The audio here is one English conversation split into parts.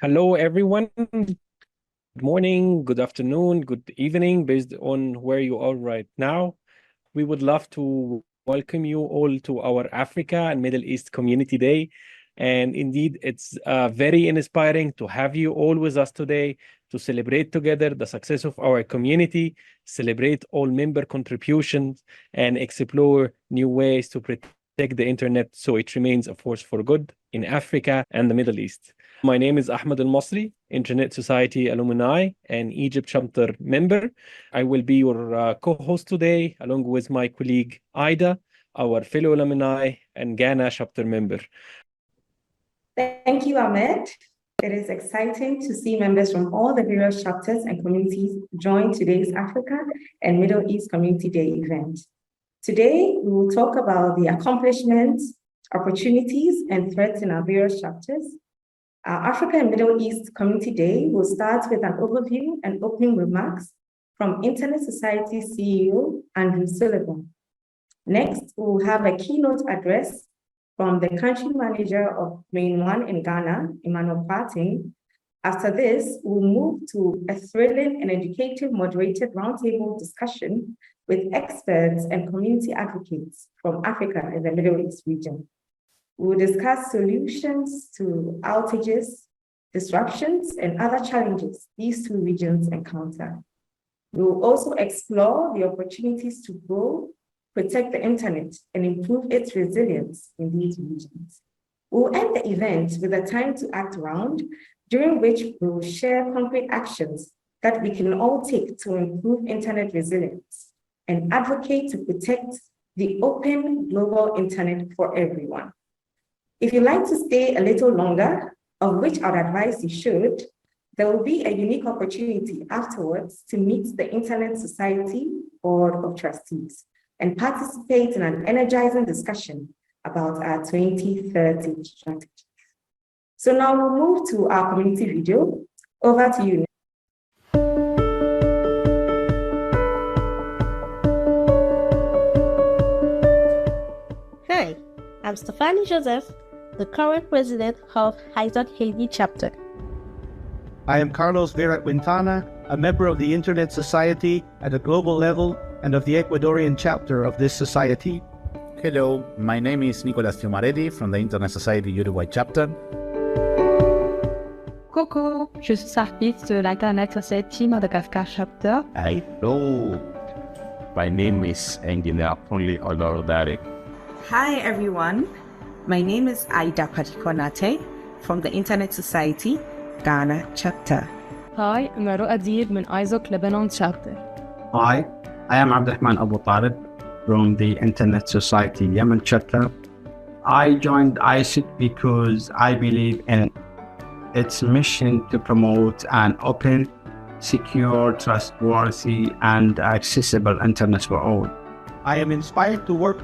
Hello, everyone. Good morning, good afternoon, good evening, based on where you are right now. We would love to welcome you all to our Africa and Middle East Community Day. And indeed, it's very inspiring to have you all with us today to celebrate together the success of our community, celebrate all member contributions, and explore new ways to protect the internet so it remains a force for good in Africa and the Middle East. My name is Ahmed El-Masry, Internet Society alumni and Egypt chapter member. I will be your co-host today, along with my colleague Ida, our fellow alumni and Ghana chapter member. Thank you, Ahmed. It is exciting to see members from all the various chapters and communities join today's Africa and Middle East Community Day event. Today, we will talk about the accomplishments, opportunities, and threats in our various chapters. Our Africa and Middle East Community Day will start with an overview and opening remarks from Internet Society CEO Andrew Sullivan. Next, we will have a keynote address from the country manager of MainOne in Ghana, Emmanuel Kwarteng. After this, we'll move to a thrilling and educative moderated roundtable discussion with experts and community advocates from Africa and the Middle East region. We will discuss solutions to outages, disruptions, and other challenges these two regions encounter. We will also explore the opportunities to grow, protect the internet, and improve its resilience in these regions. We will end the event with a time to act round, during which we will share concrete actions that we can all take to improve internet resilience and advocate to protect the open global internet for everyone. If you'd like to stay a little longer, of which I'd advise you should, there will be a unique opportunity afterwards to meet the Internet Society Board of Trustees and participate in an energizing discussion about our 2030 strategy. So now we'll move to our community video. Over to you. Hi, I'm Stephanie Joseph, the current president of ISOC Haiti chapter. I am Carlos Vera Quintana, a member of the Internet Society at a global level and of the Ecuadorian chapter of this society. Hello, my name is Nicolas Fiumarelli from the Internet Society Uruguay chapter. Coucou, je suis artiste de l'Internet Society Madagascar chapter. Hello, my name is Engineer Kunle Olorundare. Hi everyone, my name is Padikuor Na-Tei from the Internet Society Ghana chapter. Hi, I'm Deeb من ISOC Lebanon chapter. Hi, I am Abdul-Rahman AboTaleb from the Internet Society Yemen chapter. I joined ISOC because I believe in its mission to promote an open, secure, trustworthy, and accessible internet for all. I am inspired to work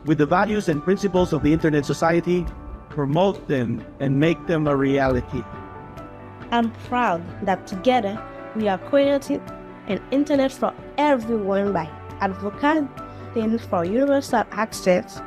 with the values and principles of the Internet Society, promote them, and make them a reality. I'm proud that together we are creating an internet for everyone by advocating for universal access,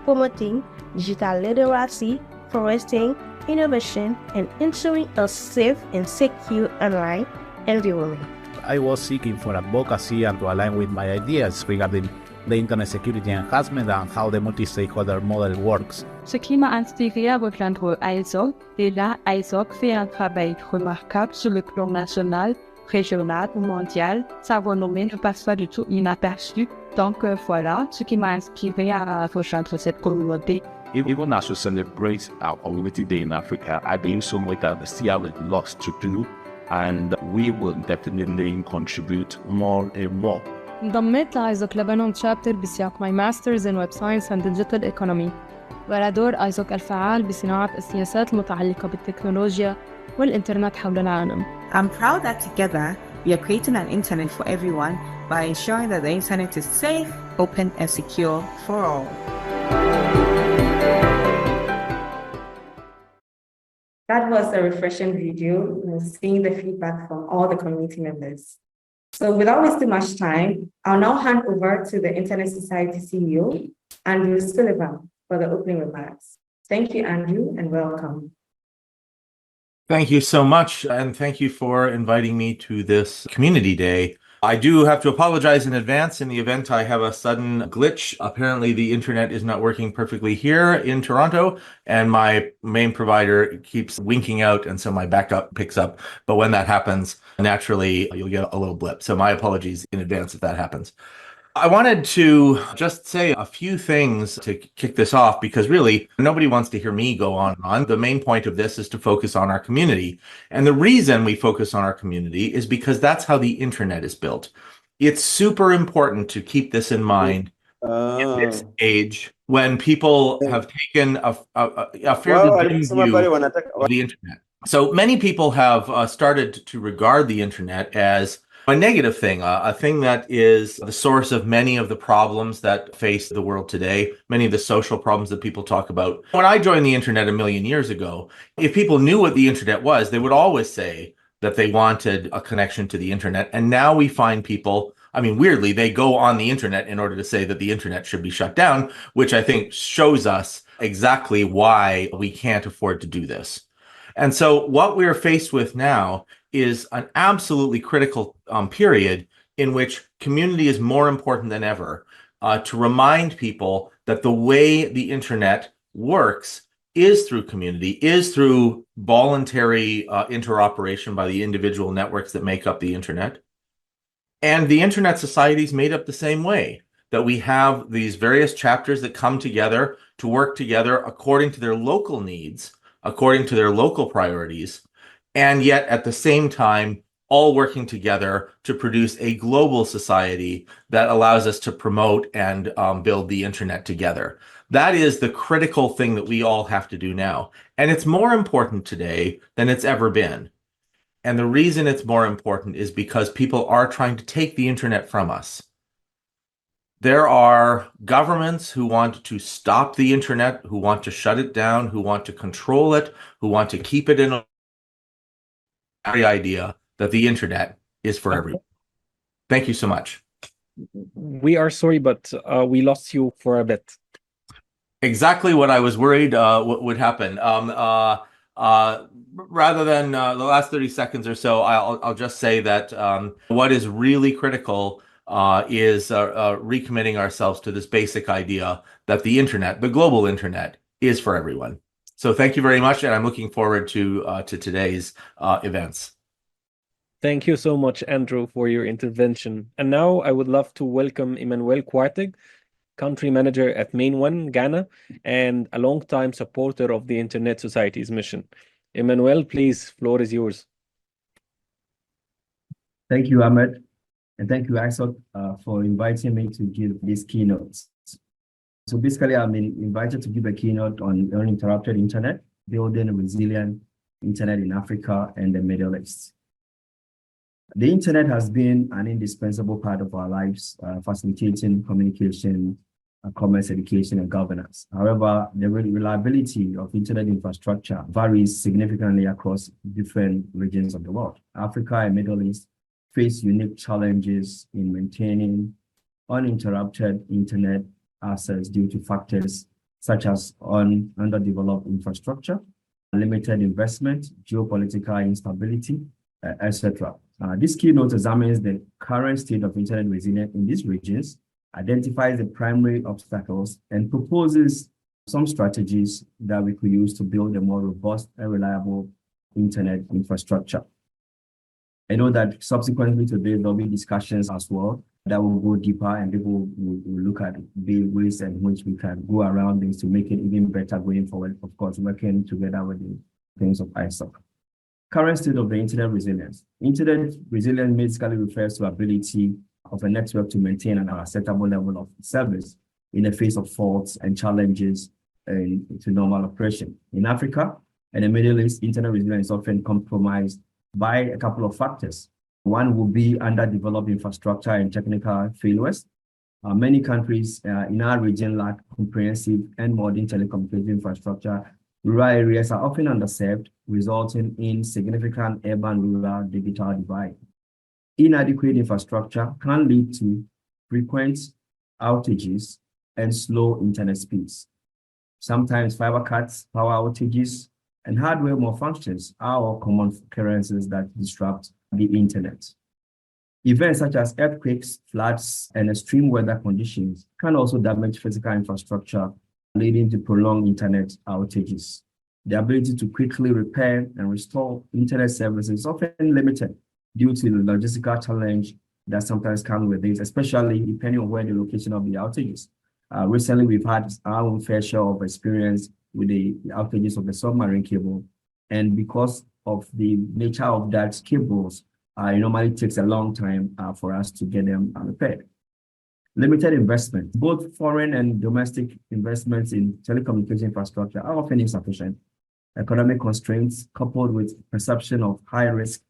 promoting digital literacy, fostering innovation, and ensuring a safe and secure online environment. I was seeking for advocacy and to align with my ideas regarding the internet security enhancement and how the multi-stakeholder model works. Ce qui m'a inspiré à rejoindre ISOC, déjà ISOC fait un travail remarquable sur le plan national, régional ou mondial. Sa renommée ne passe pas du tout inaperçue. Donc voilà ce qui m'a inspiré à rejoindre cette communauté. Even as we celebrate our Community Day in Africa, I believe somewhere that we still have a lot to do, and we will definitely contribute more and more. انضميت لآيزوك لبنان شابتر بسياق ماي ماسترز in Web Science and Digital Economy، ولا دور آيزوك الفعال بصناعة السياسات المتعلقة بالتكنولوجيا والإنترنت حول العالم. I'm proud that together we are creating an internet for everyone by ensuring that the internet is safe, open, and secure for all. That was a refreshing video, seeing the feedback from all the community members. So without wasting much time, I'll now hand over to the Internet Society CEO, Andrew Sullivan, for the opening remarks. Thank you, Andrew, and welcome. Thank you so much, and thank you for inviting me to this community day. I do have to apologize in advance in the event I have a sudden glitch. Apparently, the internet is not working perfectly here in Toronto, and my main provider keeps winking out, and so my backup picks up. But when that happens, naturally, you'll get a little blip. So my apologies in advance if that happens. I wanted to just say a few things to kick this off because really nobody wants to hear me go on and on. The main point of this is to focus on our community. And the reason we focus on our community is because that's how the internet is built. It's super important to keep this in mind in this age when people have taken a fairly dim view of the internet. So many people have started to regard the internet as a negative thing, a thing that is the source of many of the problems that face the world today, many of the social problems that people talk about. When I joined the internet a million years ago, if people knew what the internet was, they would always say that they wanted a connection to the internet. And now we find people, I mean, weirdly, they go on the internet in order to say that the internet should be shut down, which I think shows us exactly why we can't afford to do this. And so what we're faced with now is an absolutely critical period in which community is more important than ever to remind people that the way the internet works is through community, is through voluntary interoperation by the individual networks that make up the internet. And the internet society is made up the same way, that we have these various chapters that come together to work together according to their local needs, according to their local priorities, and yet at the same time, all working together to produce a global society that allows us to promote and build the internet together. That is the critical thing that we all have to do now. And it's more important today than it's ever been. And the reason it's more important is because people are trying to take the internet from us. There are governments who want to stop the internet, who want to shut it down, who want to control it, who want to keep it in a very idea that the internet is for everyone. Thank you so much. We are sorry, but we lost you for a bit. Exactly what I was worried would happen. Rather than the last 30 seconds or so, I'll just say that what is really critical is recommitting ourselves to this basic idea that the internet, the global internet, is for everyone. So thank you very much, and I'm looking forward to today's events. Thank you so much, Andrew, for your intervention. And now I would love to welcome Emmanuel Kwarteng, Country Manager at MainOne, Ghana, and a long-time supporter of the Internet Society's mission. Emmanuel, please, floor is yours. Thank you, Ahmed, and thank you, ISOC, for inviting me to give this keynote. So basically, I've been invited to give a keynote on uninterrupted internet, building a resilient internet in Africa and the Middle East. The internet has been an indispensable part of our lives, facilitating communication, commerce, education, and governance. However, the reliability of internet infrastructure varies significantly across different regions of the world. Africa and Middle East face unique challenges in maintaining uninterrupted internet access due to factors such as underdeveloped infrastructure, limited investment, geopolitical instability, etc. This keynote examines the current state of internet resilience in these regions, identifies the primary obstacles, and proposes some strategies that we could use to build a more robust and reliable internet infrastructure. I know that subsequently today, there'll be discussions as well that will go deeper, and people will look at the ways in which we can go around things to make it even better going forward, of course, working together with the things of ISOC. Current state of the internet resilience. Internet resilience basically refers to ability of a network to maintain an acceptable level of service in the face of faults and challenges to normal operation. In Africa and the Middle East, internet resilience is often compromised by a couple of factors. One would be underdeveloped infrastructure and technical failures. Many countries in our region lack comprehensive and modern telecommunication infrastructure. Rural areas are often underserved, resulting in significant urban-rural digital divide. Inadequate infrastructure can lead to frequent outages and slow internet speeds. Sometimes fiber cuts, power outages, and hardware malfunctions are common occurrences that disrupt the internet. Events such as earthquakes, floods, and extreme weather conditions can also damage physical infrastructure, leading to prolonged internet outages. The ability to quickly repair and restore internet services is often limited due to the logistical challenge that sometimes comes with this, especially depending on where the location of the outages. Recently, we've had our own fair share of experience with the outages of the submarine cable. And because of the nature of that cables, it normally takes a long time for us to get them repaired. Limited investment, both foreign and domestic investments in telecommunication infrastructure are often insufficient. Economic constraints coupled with perception of high risk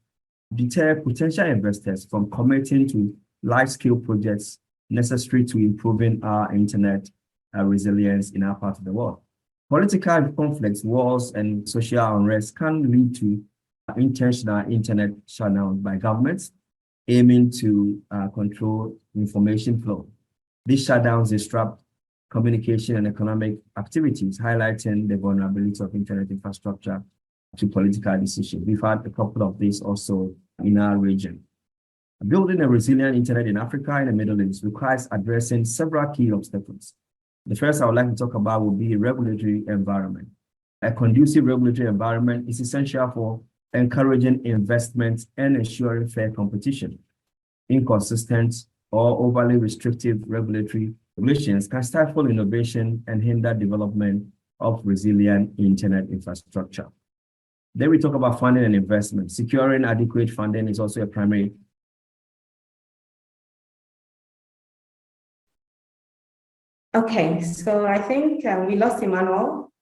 deter potential investors from committing to large-scale projects necessary to improving our internet resilience in our part of the world. Political conflicts, wars, and social unrest can lead to intentional internet shutdowns by governments aiming to control information flow. These shutdowns disrupt communication and economic activities, highlighting the vulnerability of internet infrastructure to political decisions. We've had a couple of these also in our region. Building a resilient internet in Africa and the Middle East requires addressing several key obstacles. The first I would like to talk about will be a regulatory environment. A conducive regulatory environment is essential for encouraging investment and ensuring fair competition. Inconsistent or overly restrictive regulatory regulations can stifle innovation and hinder development of resilient internet infrastructure. Then we talk about funding and investment. Securing adequate funding is also a primary. Okay, so I think we lost Emmanuel,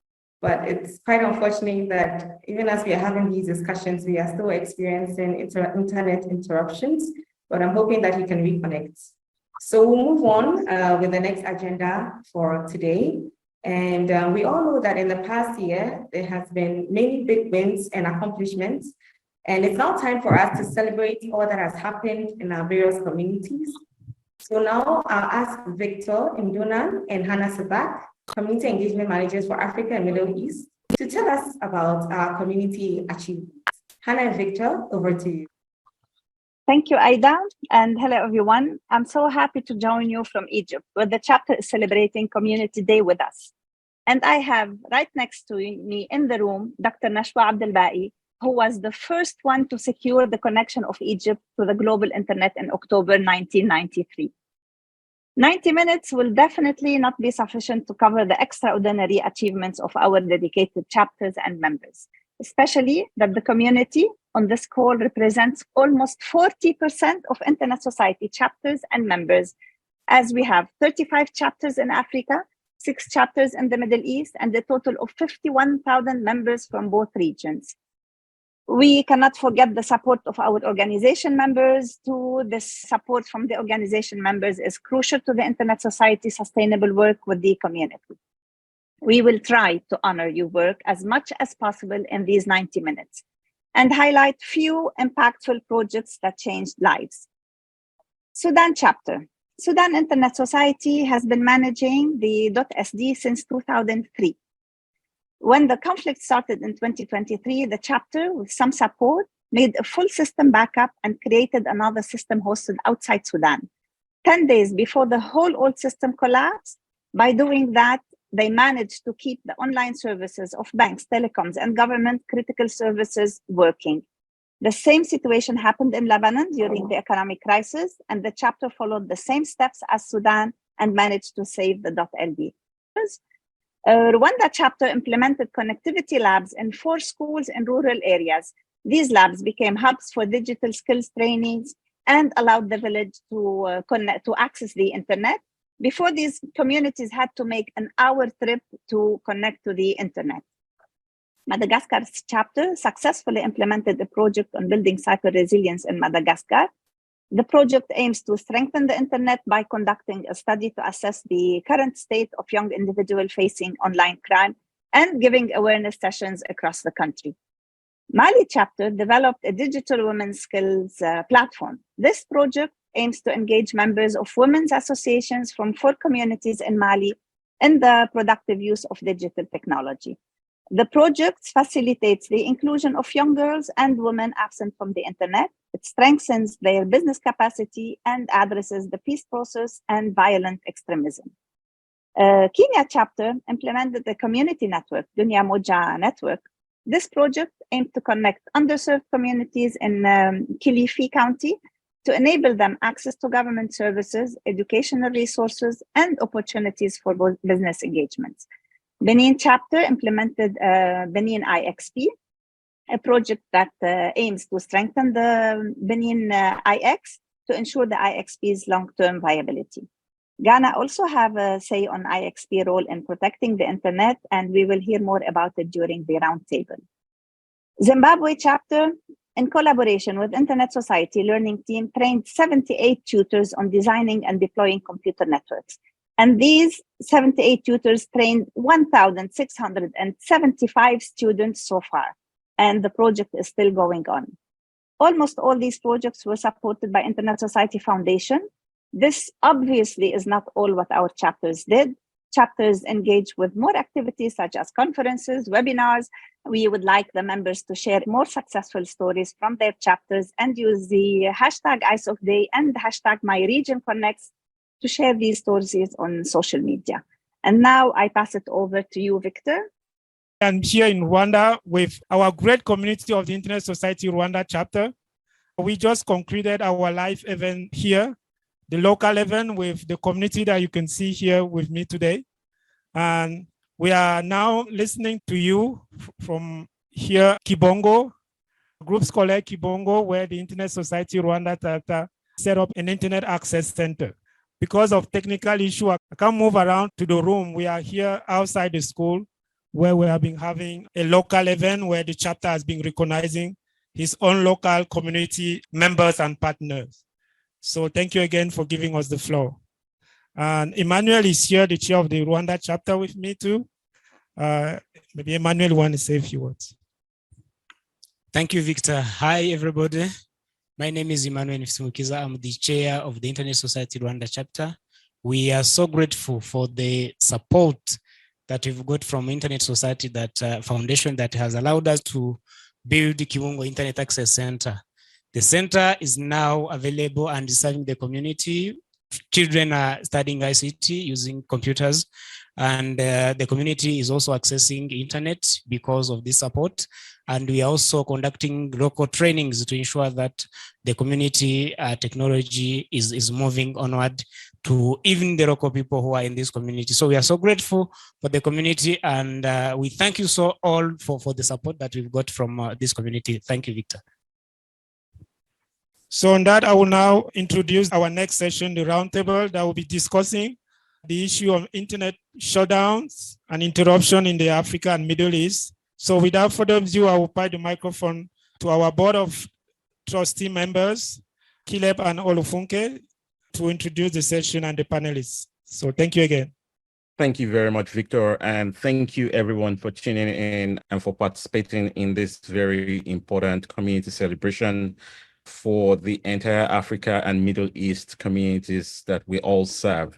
but it's quite unfortunate that even as we are having these discussions, we are still experiencing internet interruptions, but I'm hoping that he can reconnect. So we'll move on with the next agenda for today. And we all know that in the past year, there has been many big wins and accomplishments. And it's now time for us to celebrate all that has happened in our various communities. So now I'll ask Victor Mdunan and Hana Sabbagh, Community Engagement Managers for Africa and Middle East, to tell us about our community achievements. Hana and Victor, over to you. Thank you, Aida, and hello, everyone. I'm so happy to join you from Egypt, where the chapter is celebrating Community Day with us. And I have right next to me in the room, Dr. Nashwa Abdul-Ba'i, who was the first one to secure the connection of Egypt to the global internet in October 1993. 90 minutes will definitely not be sufficient to cover the extraordinary achievements of our dedicated chapters and members, especially that the community on this call represents almost 40% of Internet Society chapters and members, as we have 35 chapters in Africa, 6 chapters in the Middle East, and a total of 51,000 members from both regions. We cannot forget the support of our organization members too. This support from the organization members is crucial to the Internet Society sustainable work with the community. We will try to honor your work as much as possible in these 90 minutes and highlight few impactful projects that changed lives. Sudan chapter. Sudan Internet Society has been managing the .sd since 2003. When the conflict started in 2023, the chapter, with some support, made a full system backup and created another system hosted outside Sudan. 10 days before the whole old system collapsed, by doing that, they managed to keep the online services of banks, telecoms, and government critical services working. The same situation happened in Lebanon during the economic crisis, and the chapter followed the same steps as Sudan and managed to save the .lb. Rwanda chapter implemented connectivity labs in 4 schools in rural areas. These labs became hubs for digital skills trainings and allowed the village to access the internet. Before, these communities had to make an hour trip to connect to the internet. Madagascar's chapter successfully implemented a project on building cyber resilience in Madagascar. The project aims to strengthen the internet by conducting a study to assess the current state of young individuals facing online crime and giving awareness sessions across the country. Mali chapter developed a digital women's skills platform. This project aims to engage members of women's associations from 4 communities in Mali in the productive use of digital technology. The project facilitates the inclusion of young girls and women absent from the internet. It strengthens their business capacity and addresses the peace process and violent extremism. Kenya chapter implemented the community network, Dunya Moja Network. This project aimed to connect underserved communities in Kilifi County to enable them access to government services, educational resources, and opportunities for business engagements. Benin chapter implemented Benin IXP, a project that aims to strengthen the Benin IX to ensure the IXP's long-term viability. Ghana also have a say on IXP role in protecting the internet, and we will hear more about it during the roundtable. Zimbabwe chapter, in collaboration with Internet Society Learning Team, trained 78 tutors on designing and deploying computer networks. And these 78 tutors trained 1,675 students so far, and the project is still going on. Almost all these projects were supported by Internet Society Foundation. This obviously is not all what our chapters did. Chapters engage with more activities such as conferences, webinars. We would like the members to share more successful stories from their chapters and use the hashtag ISOC Day and hashtag MyRegionConnects to share these stories on social media. And now I pass it over to you, Victor. I'm here in Rwanda with our great community of the Internet Society Rwanda chapter. We just concluded our live event here, the local event with the community that you can see here with me today. And we are now listening to you from here, Kibongo, Group Scolaire Kibongo, where the Internet Society Rwanda chapter set up an Internet Access Center. Because of technical issue, I can't move around to the room. We are here outside the school where we have been having a local event where the chapter has been recognizing his own local community members and partners. So thank you again for giving us the floor. And Emmanuel is here, the chair of the Rwanda chapter with me too. Maybe Emmanuel want to say a few words. Thank you, Victor. Hi, everybody. My name is Emmanuel. I'm the chair of the Internet Society Rwanda chapter. We are so grateful for the support that we've got from Internet Society, that foundation that has allowed us to build the Kibongo Internet Access Center. The center is now available and serving the community. Children are studying ICT using computers, and the community is also accessing internet because of this support. And we are also conducting local trainings to ensure that the community technology is moving onward to even the local people who are in this community. So we are so grateful for the community, and we thank you so all for the support that we've got from this community. Thank you, Victor. So on that, I will now introduce our next session, the roundtable, that will be discussing the issue of internet shutdowns and interruption in the Africa and Middle East. So without further ado, I will pass the microphone to our board of trustee members, Caleb and Olufunke, to introduce the session and the panelists. So thank you again. Thank you very much, Victor. And thank you everyone for tuning in and for participating in this very important community celebration for the entire Africa and Middle East communities that we all serve.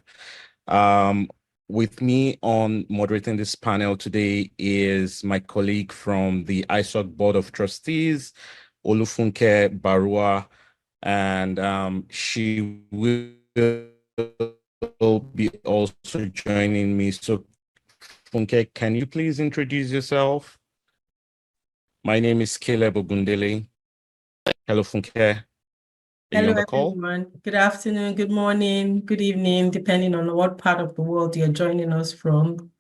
With me on moderating this panel today is my colleague from the ISOC Board of Trustees, Olufunke Barua, and she will be also joining me. So, Funke, can you please introduce yourself? My name is Caleb Ogundele. Hello, Funke. Hello, everyone. Good afternoon, good morning, good evening, depending on what part of the world you're joining us from.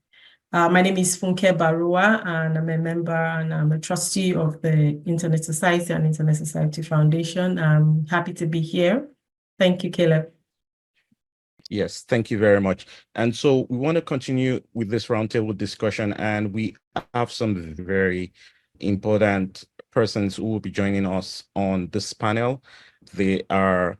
My name is Funke Barua, and I'm a member and I'm a trustee of the Internet Society and Internet Society Foundation. I'm happy to be here. Thank you, Caleb. Yes, thank you very much. And so we want to continue with this roundtable discussion, and we have some very important persons who will be joining us on this panel. They are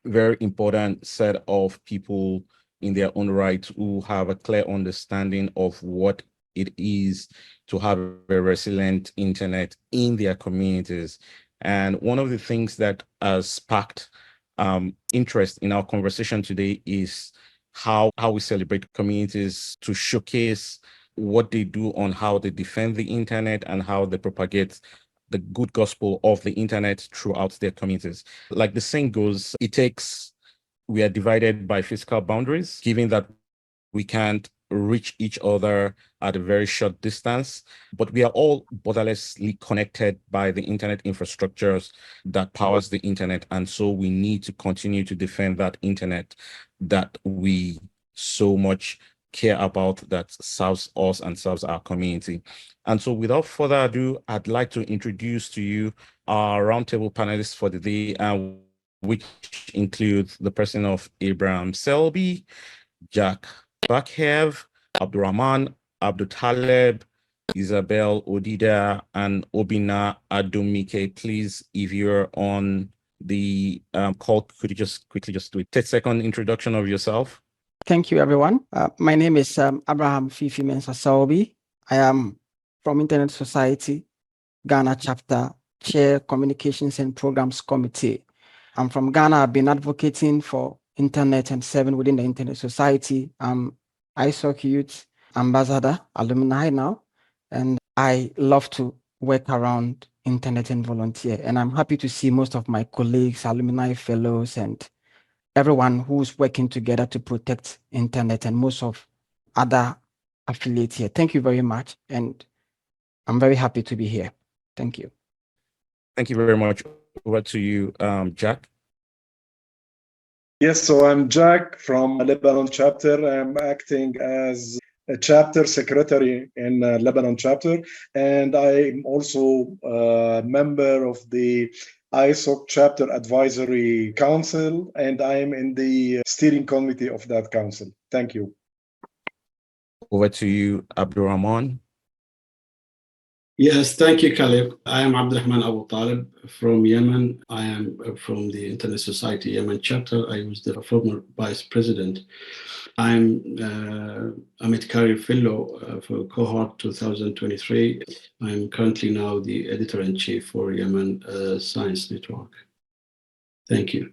very important set of people in their own right who have a clear understanding of what it is to have a resilient internet in their communities. And one of the things that has sparked interest in our conversation today is how we celebrate communities to showcase what they do on how they defend the internet and how they propagate the good gospel of the internet throughout their communities. Like the saying goes, we are divided by physical boundaries, given that we can't reach each other at a very short distance, but we are all borderlessly connected by the internet infrastructures that powers the internet. And so we need to continue to defend that internet that we so much care about, that serves us and serves our community. And so without further ado, I'd like to introduce to you our roundtable panelists for the day, which includes the person of Abraham Selby, Jack Bakhev, Abdul-Rahman, AboTaleb, Isabel Odida, and Obina Adomike. Please, if you're on the call, could you just quickly do a 30-second introduction of yourself? Thank you, everyone. My name is Abraham Fifi Mensah Sarobidy. I am from Internet Society, Ghana chapter, Chair Communications and Programs Committee. I'm from Ghana. I've been advocating for internet and serving within the Internet Society. I'm ISOC Youth Ambassador, alumni now, and I love to work around internet and volunteer. And I'm happy to see most of my colleagues, alumni fellows, and everyone who's working together to protect internet and most of other affiliates here. Thank you very much. And I'm very happy to be here. Thank you. Thank you very much. Over to you, Jack. Yes, so I'm Jack from Lebanon chapter. I'm acting as a chapter secretary in Lebanon chapter, and I'm also a member of the ISOC chapter advisory council, and I'm in the steering committee of that council. Thank you. Over to you, Abdul-Rahman. Yes, thank you, Caleb. I am Abdul-Rahman AboTaleb from Yemen. I am from the Internet Society Yemen chapter. I was the former vice president. I'm Ahmed Fellow for cohort 2023. I'm currently now the editor-in-chief for Yemen Science Network. Thank you.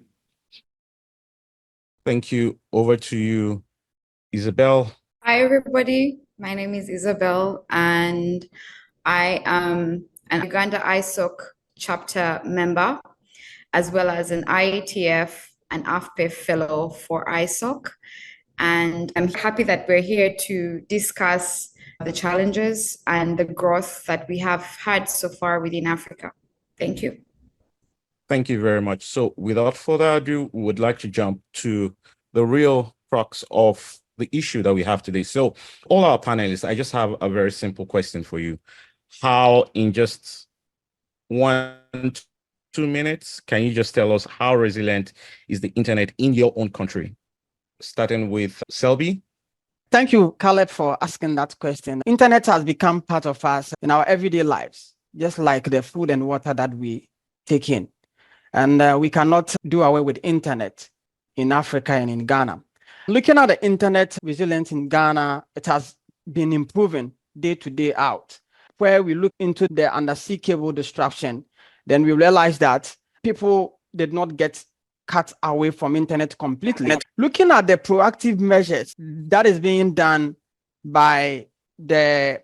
Thank you. Over to you, Isabel. Hi, everybody. My name is Isabel, and I am an Uganda ISOC chapter member, as well as an IATF and AFPE fellow for ISOC. And I'm happy that we're here to discuss the challenges and the growth that we have had so far within Africa. Thank you. Thank you very much. So without further ado, we would like to jump to the real crux of the issue that we have today. So all our panelists, I just have a very simple question for you. How, in just 1-2 minutes, can you just tell us how resilient is the internet in your own country? Starting with Selby. Thank you, Caleb, for asking that question. Internet has become part of us in our everyday lives, just like the food and water that we take in. And we cannot do away with internet in Africa and in Ghana. Looking at the internet resilience in Ghana, it has been improving day to day out. Where we look into the undersea cable disruption, then we realize that people did not get cut away from internet completely. Looking at the proactive measures that is being done by the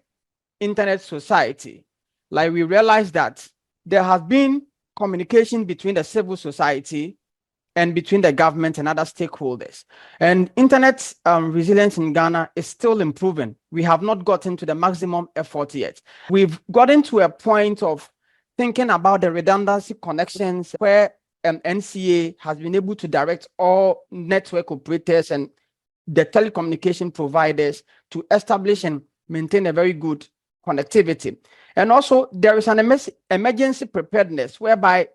Internet Society, like we realize that there has been communication between the civil society and between the government and other stakeholders. And internet resilience in Ghana is still improving. We have not gotten to the maximum effort yet. We've gotten to a point of thinking about the redundancy connections where NCA has been able to direct all network operators and the telecommunication providers to establish and maintain a very good connectivity. And also there is an emergency preparedness whereby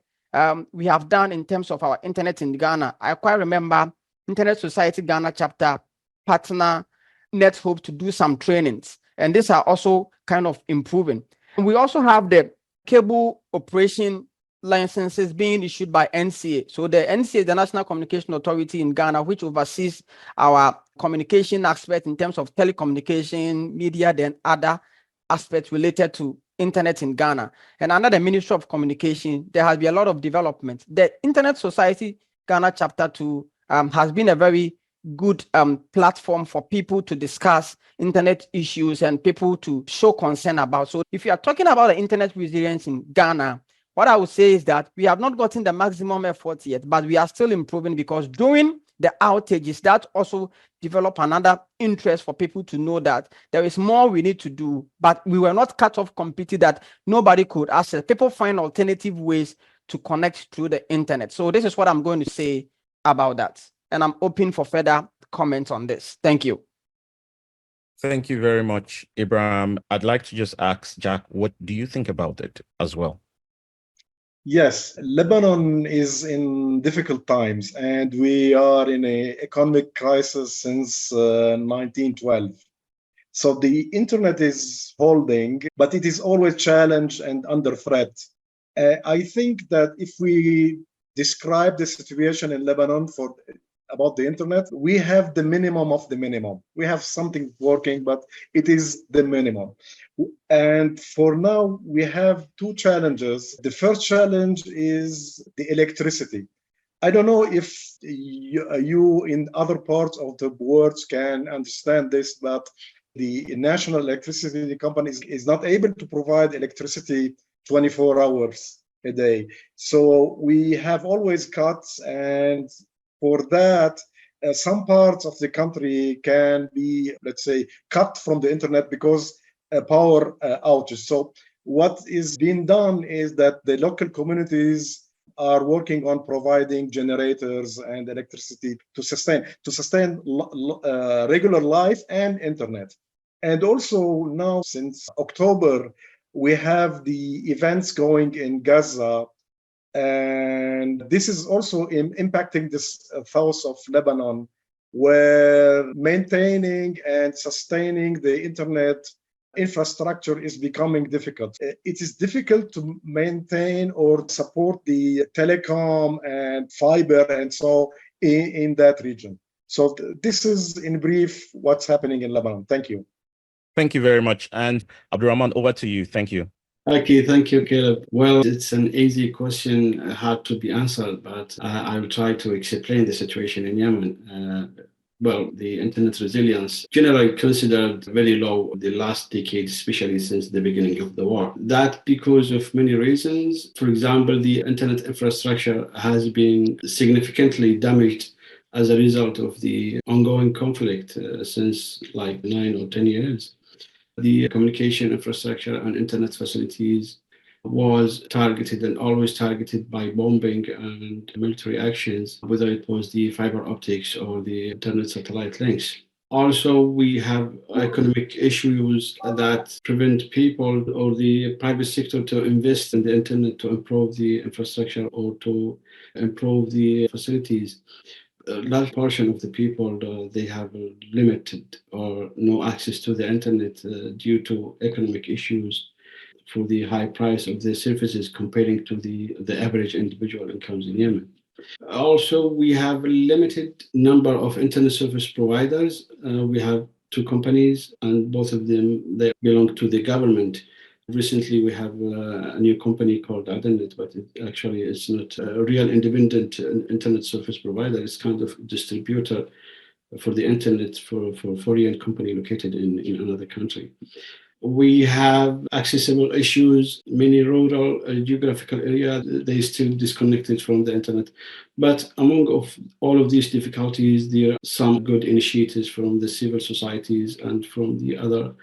we have done in terms of our internet in Ghana. I quite remember Internet Society Ghana chapter partner NetHope to do some trainings, and these are also kind of improving. And we also have the cable operation licenses being issued by NCA. So the NCA, the National Communication Authority in Ghana, which oversees our communication aspect in terms of telecommunication, media, then other aspects related to internet in Ghana. And under the Ministry of Communication, there has been a lot of development. The Internet Society Ghana chapter 2 has been a very good platform for people to discuss internet issues and people to show concern about. So if you are talking about the internet resilience in Ghana, what I would say is that we have not gotten the maximum effort yet, but we are still improving, because during the outages, that also develop another interest for people to know that there is more we need to do, but we were not cut off completely, that nobody could access. People find alternative ways to connect through the internet. So this is what I'm going to say about that. And I'm open for further comments on this. Thank you. Thank you very much, Abraham. I'd like to just ask Jack, what do you think about it as well? Yes, Lebanon is in difficult times, and we are in an economic crisis since 1912. So the internet is holding, but it is always challenged and under threat. I think that if we describe the situation in Lebanon about the internet, we have the minimum of the minimum. We have something working, but it is the minimum. And for now, we have two challenges. The first challenge is the electricity. I don't know if you in other parts of the world can understand this, but the national electricity company is not able to provide electricity 24 hours a day. So we have always cuts, and for that, some parts of the country can be, let's say, cut from the internet because power outage. So what is being done is that the local communities are working on providing generators and electricity to sustain regular life and internet. And also now, since October, we have the events going in Gaza, and this is also impacting this south of Lebanon, where maintaining and sustaining the internet infrastructure is becoming difficult. It is difficult to maintain or support the telecom and fiber and so in that region. So this is in brief what's happening in Lebanon. Thank you. Thank you very much. And Abdul-Rahman, over to you. Thank you. Okay, thank you, Caleb. Well, it's an easy question, hard to be answered, but I will try to explain the situation in Yemen. Well, the internet resilience generally considered very low the last decade, especially since the beginning of the war. That because of many reasons. For example, the internet infrastructure has been significantly damaged as a result of the ongoing conflict since like 9 or 10 years. The communication infrastructure and internet facilities was targeted and always targeted by bombing and military actions, whether it was the fiber optics or the internet satellite links. Also, we have economic issues that prevent people or the private sector to invest in the internet to improve the infrastructure or to improve the facilities. A large portion of the people, they have limited or no access to the internet due to economic issues for the high price of the services comparing to the average individual incomes in Yemen. Also, we have a limited number of internet service providers. We have two companies, and both of them, they belong to the government. Recently, we have a new company called Adnet, but it actually is not a real independent internet service provider. It's kind of distributor for the internet for a foreign company located in another country. We have accessible issues. Many rural geographical areas, they still disconnected from the internet. But among all of these difficulties, there are some good initiatives from the civil societies and from the other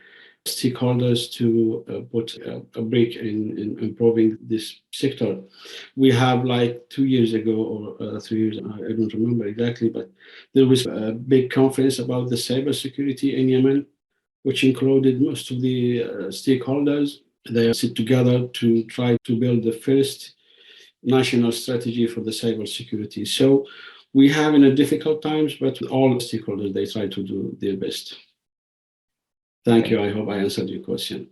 stakeholders to put a break in improving this sector. We have like 2 years ago or 3 years, I don't remember exactly, but there was a big conference about the cybersecurity in Yemen, which included most of the stakeholders. They sit together to try to build the first national strategy for the cybersecurity. So we have in a difficult times, but all stakeholders, they try to do their best. Thank you. I hope I answered your question.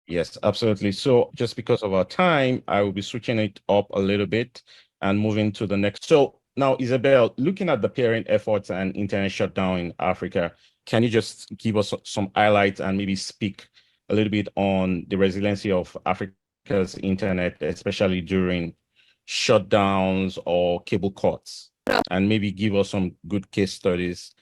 Yes, absolutely. So just because of our time, I will be switching it up a little bit and moving to the next. So now, Isabel, looking at the pairing efforts and internet shutdown in Africa, can you just give us some highlights and maybe speak a little bit on the resiliency of Africa's internet, especially during shutdowns or cable cuts, and maybe give us some good case studies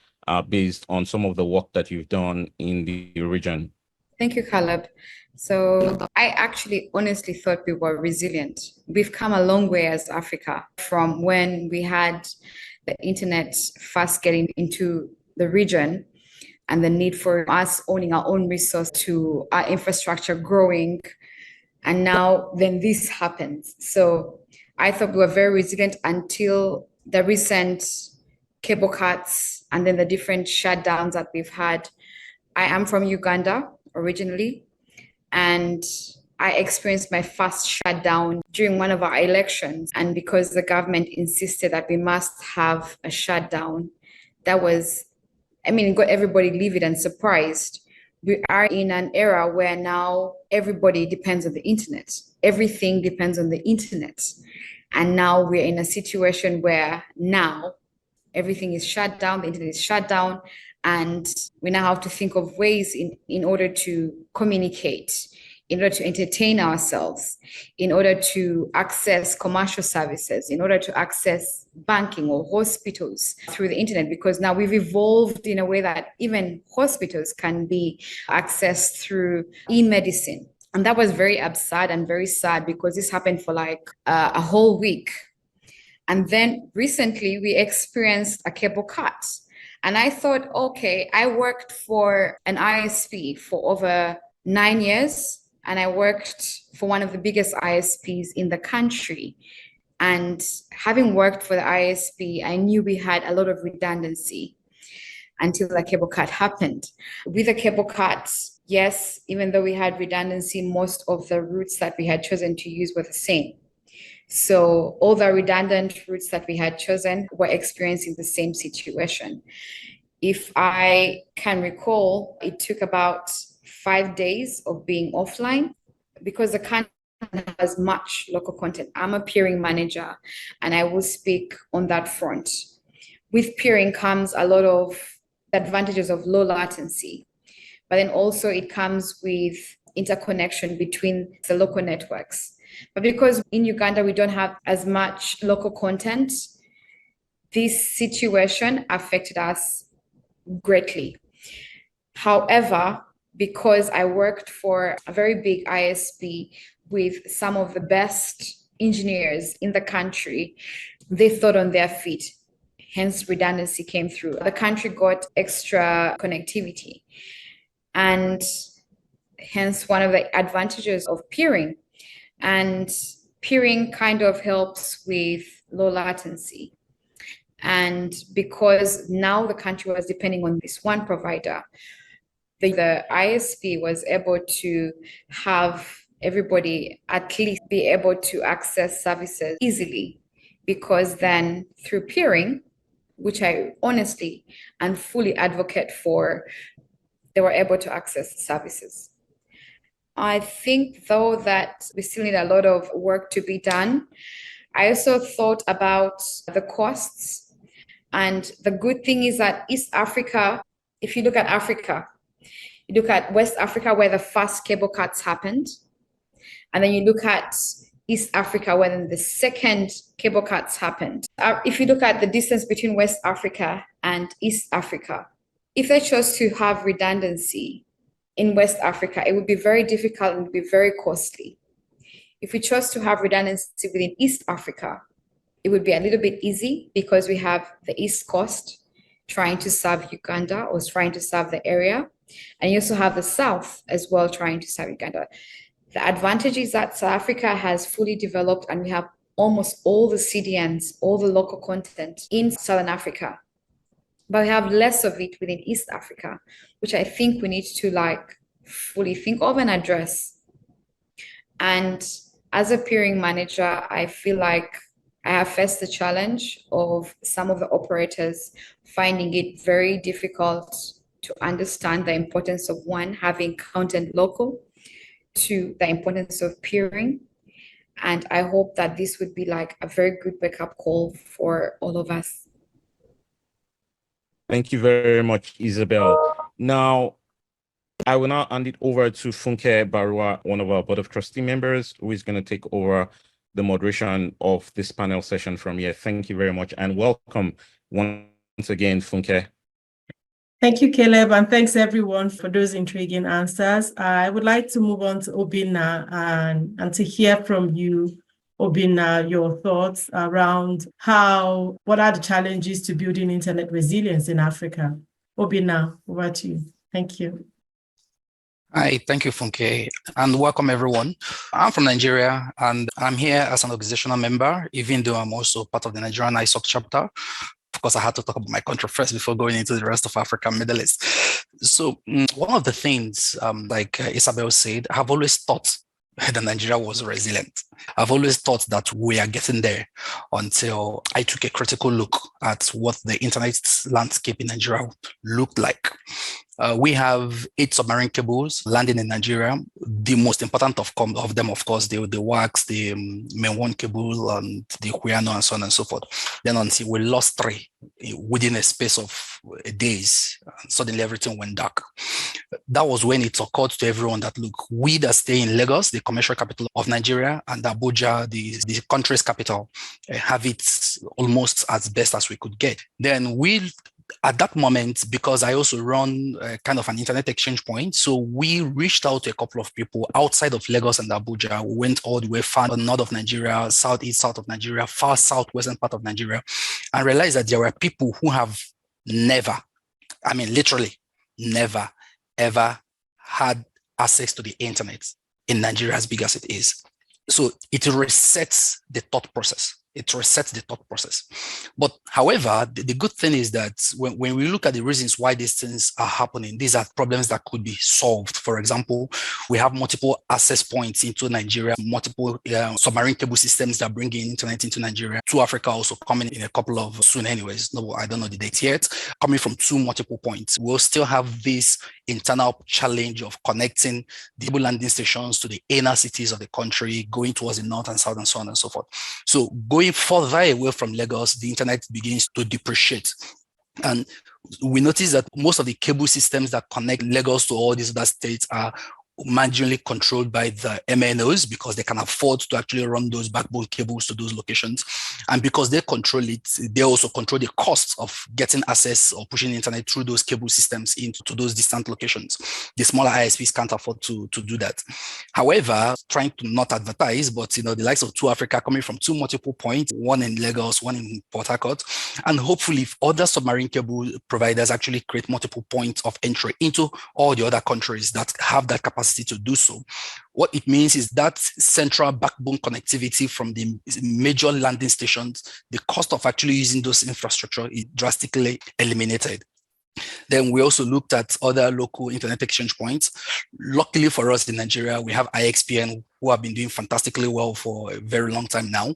based on some of the work that you've done in the region? Thank you, Caleb. So I actually honestly thought we were resilient. We've come a long way as Africa from when we had the internet first getting into the region and the need for us owning our own resource to our infrastructure growing. And now then this happens. So I thought we were very resilient until the recent cable cuts and then the different shutdowns that we've had. I am from Uganda originally, and I experienced my first shutdown during one of our elections. And because the government insisted that we must have a shutdown, that was, it got everybody livid and surprised. We are in an era where now everybody depends on the internet. Everything depends on the internet. And now we're in a situation where now everything is shut down, the internet is shut down, and we now have to think of ways in order to communicate, in order to entertain ourselves, in order to access commercial services, in order to access banking or hospitals through the internet, because now we've evolved in a way that even hospitals can be accessed through e-medicine. And that was very absurd and very sad because this happened for like a whole week. And then recently we experienced a cable cut. And I thought, okay, I worked for an ISP for over 9 years. And I worked for one of the biggest ISPs in the country. And having worked for the ISP, I knew we had a lot of redundancy until the cable cut happened. With the cable cuts, yes, even though we had redundancy, most of the routes that we had chosen to use were the same. So all the redundant routes that we had chosen were experiencing the same situation. If I can recall, it took about 5 days of being offline because the country has much local content. I'm a peering manager and I will speak on that front. With peering comes a lot of advantages of low latency, but then also it comes with interconnection between the local networks. But because in Uganda, we don't have as much local content, this situation affected us greatly. However, because I worked for a very big ISP with some of the best engineers in the country, they thought on their feet. Hence, redundancy came through. The country got extra connectivity. And hence, one of the advantages of peering. And peering kind of helps with low latency. And because now the country was depending on this one provider, the ISP was able to have everybody at least be able to access services easily, because then through peering, which I honestly and fully advocate for, they were able to access services. I think, though, that we still need a lot of work to be done. I also thought about the costs. And the good thing is that East Africa, if you look at Africa, you look at West Africa where the first cable cuts happened. And then you look at East Africa where then the second cable cuts happened. If you look at the distance between West Africa and East Africa, if they chose to have redundancy in West Africa, it would be very difficult and would be very costly. If we chose to have redundancy within East Africa, it would be a little bit easy because we have the East Coast trying to serve Uganda or trying to serve the area. And you also have the South as well trying to serve Uganda. The advantage is that South Africa has fully developed and we have almost all the CDNs, all the local content in Southern Africa. But we have less of it within East Africa, which I think we need to fully think of and address. And as a peering manager, I feel like I have faced the challenge of some of the operators finding it very difficult to understand the importance of one, having content local, to the importance of peering. And I hope that this would be a very good wake-up call for all of us. Thank you very much, Isabel. Now, I will now hand it over to Funke Barua, one of our Board of Trustee members, who is going to take over the moderation of this panel session from here. Thank you very much and welcome once again, Funke. Thank you, Caleb, and thanks everyone for those intriguing answers. I would like to move on to Obinna and to hear from you, Obinna, your thoughts around what are the challenges to building internet resilience in Africa? Obinna, over to you. Thank you. Hi, thank you, Funke, and welcome everyone. I'm from Nigeria, and I'm here as an organizational member, even though I'm also part of the Nigerian ISOC chapter. Of course, I had to talk about my country first before going into the rest of Africa and Middle East. So one of the things, like Isabel said, I've always thought that Nigeria was resilient. I've always thought that we are getting there until I took a critical look at what the internet landscape in Nigeria looked like. We have 8 submarine cables landing in Nigeria. The most important of them, of course, the WAX, the MainOne cable, and the Quintana, and so on and so forth. Then until we lost 3 within a space of days, suddenly everything went dark. That was when it occurred to everyone that, look, we that stay in Lagos, the commercial capital of Nigeria, and Abuja, the country's capital, have it almost as best as we could get. Then at that moment, because I also run kind of an internet exchange point, so we reached out to a couple of people outside of Lagos and Abuja. We went all the way far north of Nigeria, southeast, south of Nigeria, far southwestern part of Nigeria, and realized that there were people who have never, I mean, literally never, ever had access to the internet in Nigeria as big as it is. So it resets the thought process. But however, the good thing is that when we look at the reasons why these things are happening, these are problems that could be solved. For example, we have multiple access points into Nigeria, multiple submarine cable systems that bring in internet into Nigeria. To Africa also coming in a couple of soon anyways. No, I don't know the date yet. Coming from 2 multiple points. We'll still have this internal challenge of connecting the landing stations to the inner cities of the country, going towards the north and south and so on and so forth. So going further away from Lagos, the internet begins to depreciate. And we notice that most of the cable systems that connect Lagos to all these other states are marginally controlled by the MNOs because they can afford to actually run those backbone cables to those locations. And because they control it, they also control the costs of getting access or pushing the internet through those cable systems into those distant locations. The smaller ISPs can't afford to do that. However, trying to not advertise, but the likes of 2Africa coming from 2 multiple points, one in Lagos, one in Port Harcourt, and hopefully if other submarine cable providers actually create multiple points of entry into all the other countries that have that capacity to do so. What it means is that central backbone connectivity from the major landing stations, the cost of actually using those infrastructure is drastically eliminated. Then we also looked at other local internet exchange points. Luckily for us in Nigeria, we have IXPN who have been doing fantastically well for a very long time now.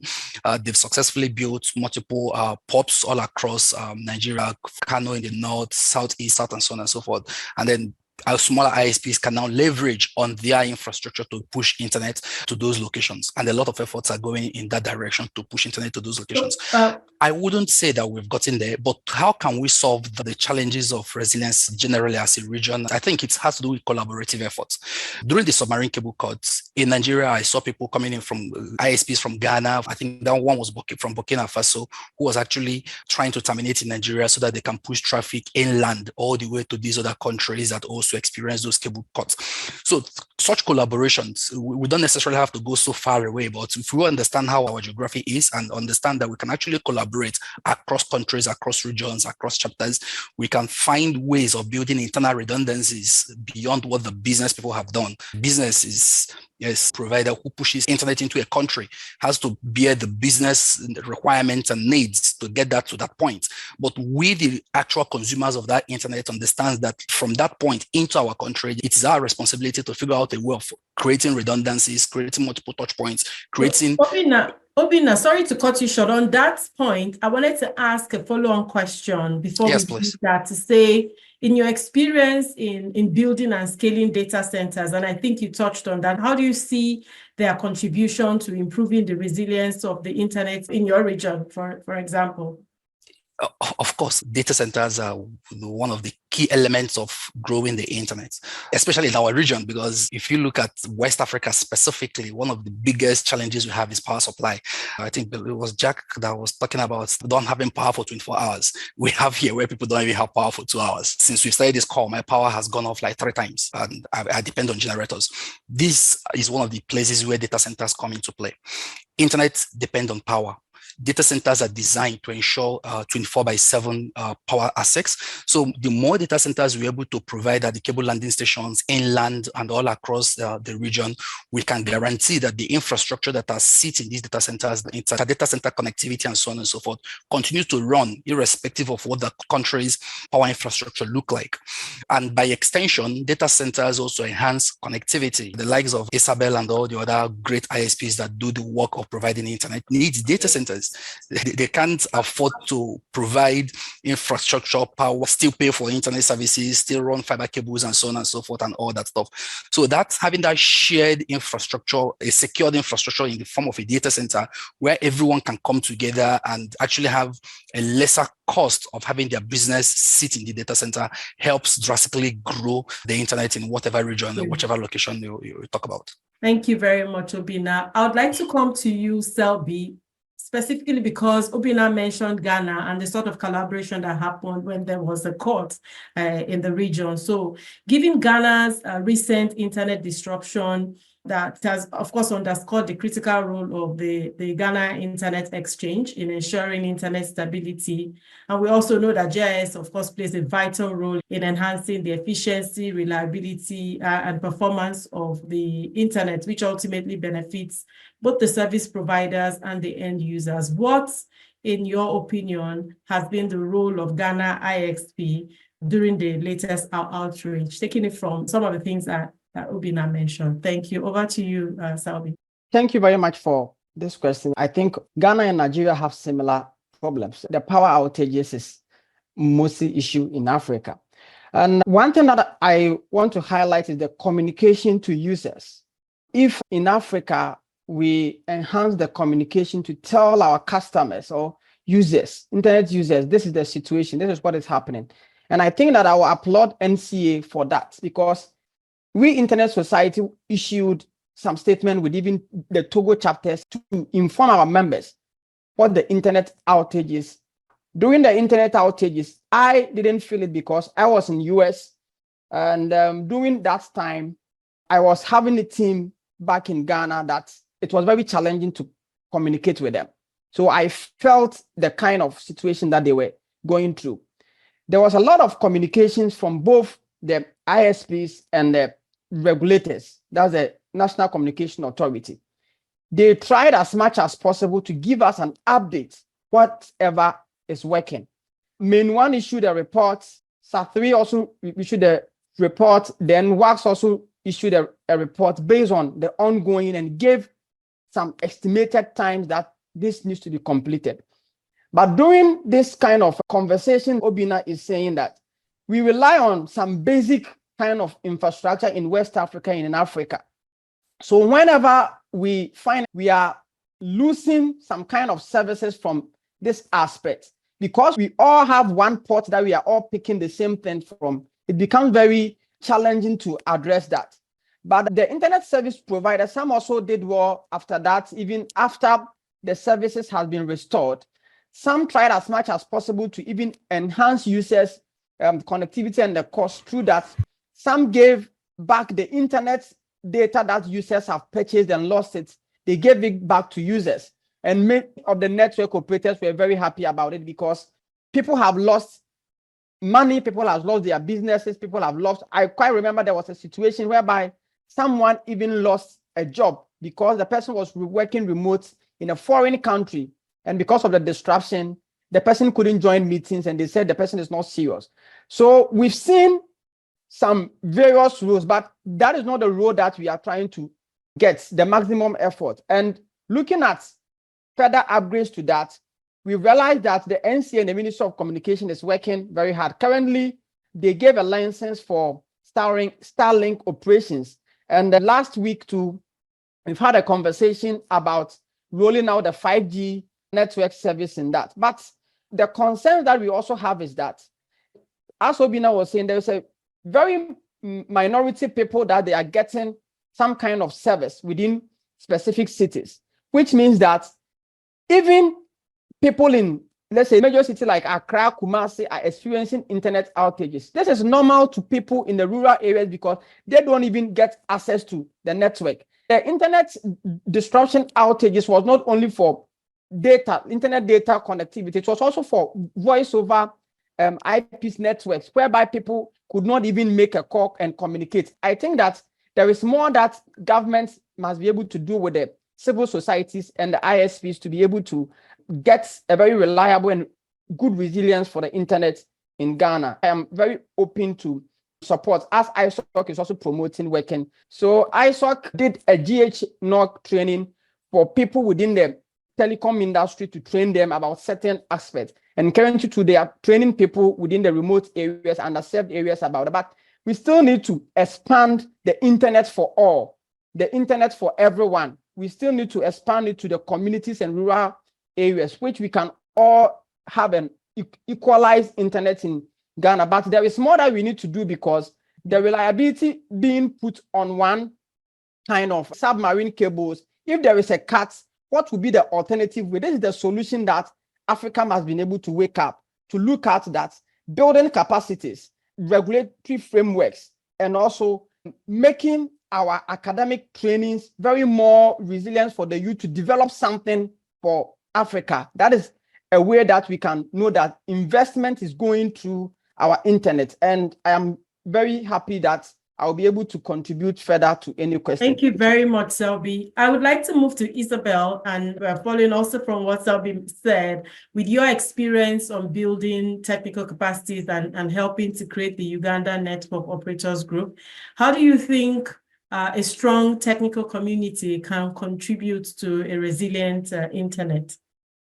They've successfully built multiple POPs all across Nigeria, Kano in the north, southeast, south, and so on and so forth. And then our smaller ISPs can now leverage on their infrastructure to push internet to those locations. And a lot of efforts are going in that direction to push internet to those locations. I wouldn't say that we've gotten there, but how can we solve the challenges of resilience generally as a region? I think it has to do with collaborative efforts. During the submarine cable cuts in Nigeria, I saw people coming in from ISPs from Ghana. I think that one was from Burkina Faso, who was actually trying to terminate in Nigeria so that they can push traffic inland all the way to these other countries that also experience those cable cuts. So such collaborations, we don't necessarily have to go so far away, but if we understand how our geography is and understand that we can actually collaborate across countries, across regions, across chapters, we can find ways of building internal redundancies beyond what the business people have done. Business is provider who pushes internet into a country has to bear the business requirements and needs to get that to that point. But we, the actual consumers of that internet, understands that from that point into our country, it is our responsibility to figure out a way of creating redundancies, creating multiple touch points, creating... Obinna, sorry to cut you short. On that point, I wanted to ask a follow-on question before we do that, to say, in your experience in building and scaling data centers, and I think you touched on that, how do you see their contribution to improving the resilience of the internet in your region, for example? Of course, data centers are one of the key elements of growing the internet, especially in our region, because if you look at West Africa specifically, one of the biggest challenges we have is power supply. I think it was Jack that was talking about don't having power for 24 hours. We have here where people don't even have power for 2 hours. Since we started this call, my power has gone off like 3 times, and I depend on generators. This is one of the places where data centers come into play. Internet depends on power. Data centers are designed to ensure 24/7 power access. So the more data centers we're able to provide at the cable landing stations, inland, and all across the region, we can guarantee that the infrastructure that are sitting in these data centers, the data center connectivity and so on and so forth, continue to run irrespective of what the country's power infrastructure look like. And by extension, data centers also enhance connectivity. The likes of Isabel and all the other great ISPs that do the work of providing internet needs data centers. They can't afford to provide infrastructure, power, still pay for internet services, still run fiber cables and so on and so forth and all that stuff. So that's having that shared infrastructure, a secured infrastructure in the form of a data center where everyone can come together and actually have a lesser cost of having their business sit in the data center helps drastically grow the internet in whatever region or whichever location you talk about. Thank you very much, Obinna. I would like to come to you, Selby, specifically because Obinna mentioned Ghana and the sort of collaboration that happened when there was a court in the region. So given Ghana's recent internet disruption, that has, of course, underscored the critical role of the Ghana Internet Exchange in ensuring internet stability. And we also know that GIS, of course, plays a vital role in enhancing the efficiency, reliability, and performance of the internet, which ultimately benefits both the service providers and the end users. What, in your opinion, has been the role of Ghana IXP during the latest outreach, taking it from some of the things that Obinna mentioned? Thank you. Over to you, Selby. Thank you very much for this question. I think Ghana and Nigeria have similar problems. The power outages is mostly issue in Africa. And one thing that I want to highlight is the communication to users. If in Africa, we enhance the communication to tell our customers or users, internet users, this is the situation, this is what is happening. And I think that I will applaud NCA for that, because we Internet Society issued some statement with even the Togo chapters to inform our members what the internet outage is. During the internet outages, I didn't feel it because I was in US, and during that time, I was having a team back in Ghana that it was very challenging to communicate with them. So I felt the kind of situation that they were going through. There was a lot of communications from both the ISPs and the regulators, that's the National Communication Authority. They tried as much as possible to give us an update, whatever is working. MainOne issued a report, SAT3 also issued a report, then WAX also issued a report based on the ongoing and gave some estimated times that this needs to be completed. But during this kind of conversation, Obinna is saying that we rely on some basic kind of infrastructure in West Africa and in Africa. So whenever we find we are losing some kind of services from this aspect, because we all have one port that we are all picking the same thing from, it becomes very challenging to address that. But the internet service providers, some also did well after that, even after the services have been restored. Some tried as much as possible to even enhance users' connectivity and the cost through that. Some gave back the internet data that users have purchased and lost it. They gave it back to users. And many of the network operators were very happy about it because people have lost money, people have lost their businesses, people have lost. I quite remember there was a situation whereby someone even lost a job because the person was working remote in a foreign country. And because of the disruption, the person couldn't join meetings and they said the person is not serious. So we've seen some various rules, but that is not the road that we are trying to get the maximum effort. And looking at further upgrades to that, we realized that the NCA and the Ministry of Communication is working very hard. Currently, they gave a license for Starlink operations. And last week too, we've had a conversation about rolling out the 5G network service in that. But the concern that we also have is that, as Obina was saying, there's a very minority people that they are getting some kind of service within specific cities, which means that even people in, let's say, major cities like Accra, Kumasi are experiencing internet outages. This is normal to people in the rural areas because they don't even get access to the network. The internet disruption outages was not only for data, internet data connectivity, it was also for voice over IP networks, whereby people could not even make a call and communicate. I think that there is more that governments must be able to do with the civil societies and the ISPs to be able to get a very reliable and good resilience for the internet in Ghana. I am very open to support, as ISOC is also promoting working. So ISOC did a GHNOC training for people within the telecom industry to train them about certain aspects. And currently they are training people within the remote areas, underserved areas about it. But we still need to expand the internet for all, the internet for everyone. We still need to expand it to the communities and rural areas, which we can all have an equalized internet in Ghana. But there is more that we need to do because the reliability being put on one kind of submarine cables, if there is a cut, what would be the alternative? This is the solution that Africa has been able to wake up to look at, that building capacities, regulatory frameworks, and also making our academic trainings very more resilient for the youth to develop something for Africa. That is a way that we can know that investment is going through our internet. And I am very happy that I'll be able to contribute further to any questions. Thank you very much, Selby. I would like to move to Isabel, and following also from what Selby said, with your experience on building technical capacities and helping to create the Uganda Network Operators Group, how do you think a strong technical community can contribute to a resilient internet?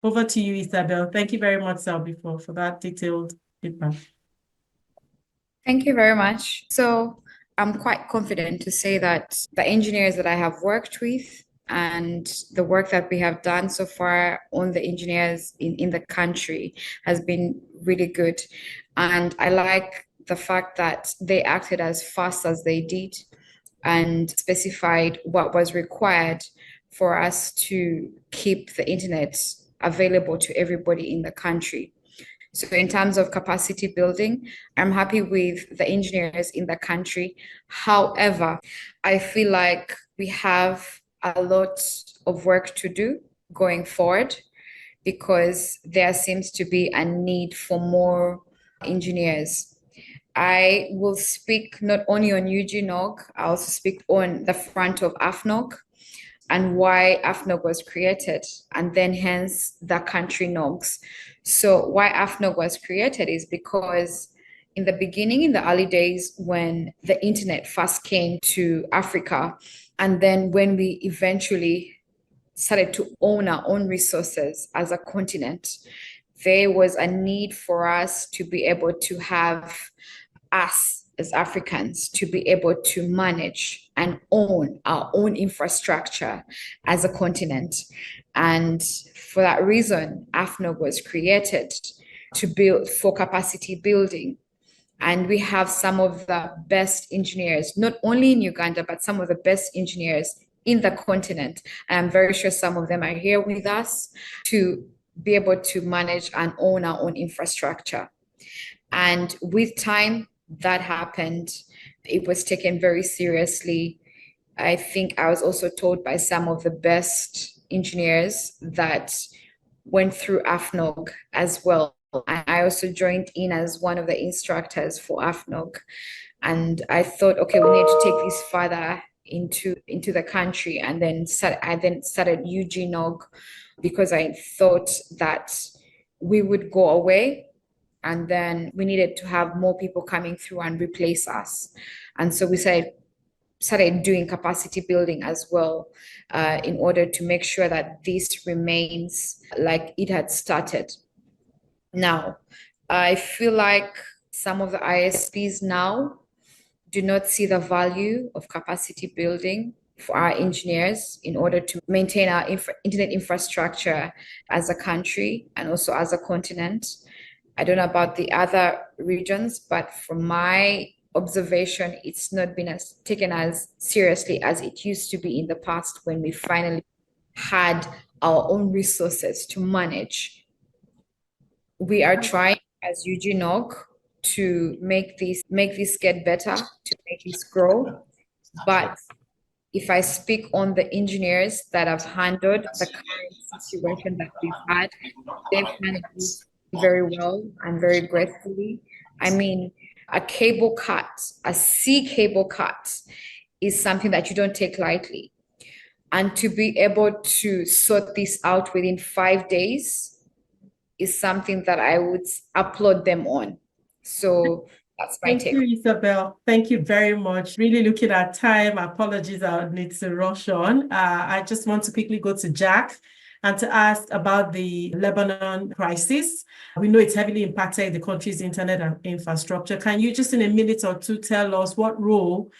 Over to you, Isabel. Thank you very much, Selby, for that detailed feedback. Thank you very much. So I'm quite confident to say that the engineers that I have worked with and the work that we have done so far on the engineers in the country has been really good. And I like the fact that they acted as fast as they did and specified what was required for us to keep the internet available to everybody in the country. So in terms of capacity building, I'm happy with the engineers in the country. However, I feel like we have a lot of work to do going forward because there seems to be a need for more engineers. I will speak not only on UGNOG, I also speak on the front of AFNOG and why AFNOG was created, and then hence the country NOGs. So why AFNOG was created is because in the beginning, in the early days, when the internet first came to Africa, and then when we eventually started to own our own resources as a continent, there was a need for us to be able to have us as Africans to be able to manage and own our own infrastructure as a continent. And for that reason, AFNOG was created to build for capacity building. And we have some of the best engineers, not only in Uganda, but some of the best engineers in the continent. And I'm very sure some of them are here with us to be able to manage and own our own infrastructure. And with time, that happened. It was taken very seriously. I think I was also told by some of the best engineers that went through AFNOG as well. And I also joined in as one of the instructors for AFNOG. And I thought, okay, we need to take this further into the country. And then I started UGNOG because I thought that we would go away. And then we needed to have more people coming through and replace us. And so we started doing capacity building as well in order to make sure that this remains like it had started. Now, I feel like some of the ISPs now do not see the value of capacity building for our engineers in order to maintain our internet infrastructure as a country and also as a continent. I don't know about the other regions, but from my observation, it's not been taken as seriously as it used to be in the past when we finally had our own resources to manage. We are trying as UGNOG to make this get better, to make this grow. But if I speak on the engineers that have handled the current situation that we've had, they've handled it very well and very gracefully. I mean, a cable cut, a sea cable cut is something that you don't take lightly. And to be able to sort this out within 5 days is something that I would applaud them on. So that's my take. Thank you, Isabel. Thank you very much. Really looking at time. Apologies, I need to rush on. I just want to quickly go to Jack and to ask about the Lebanon crisis. We know it's heavily impacted the country's internet and infrastructure. Can you just in a minute or two tell us what role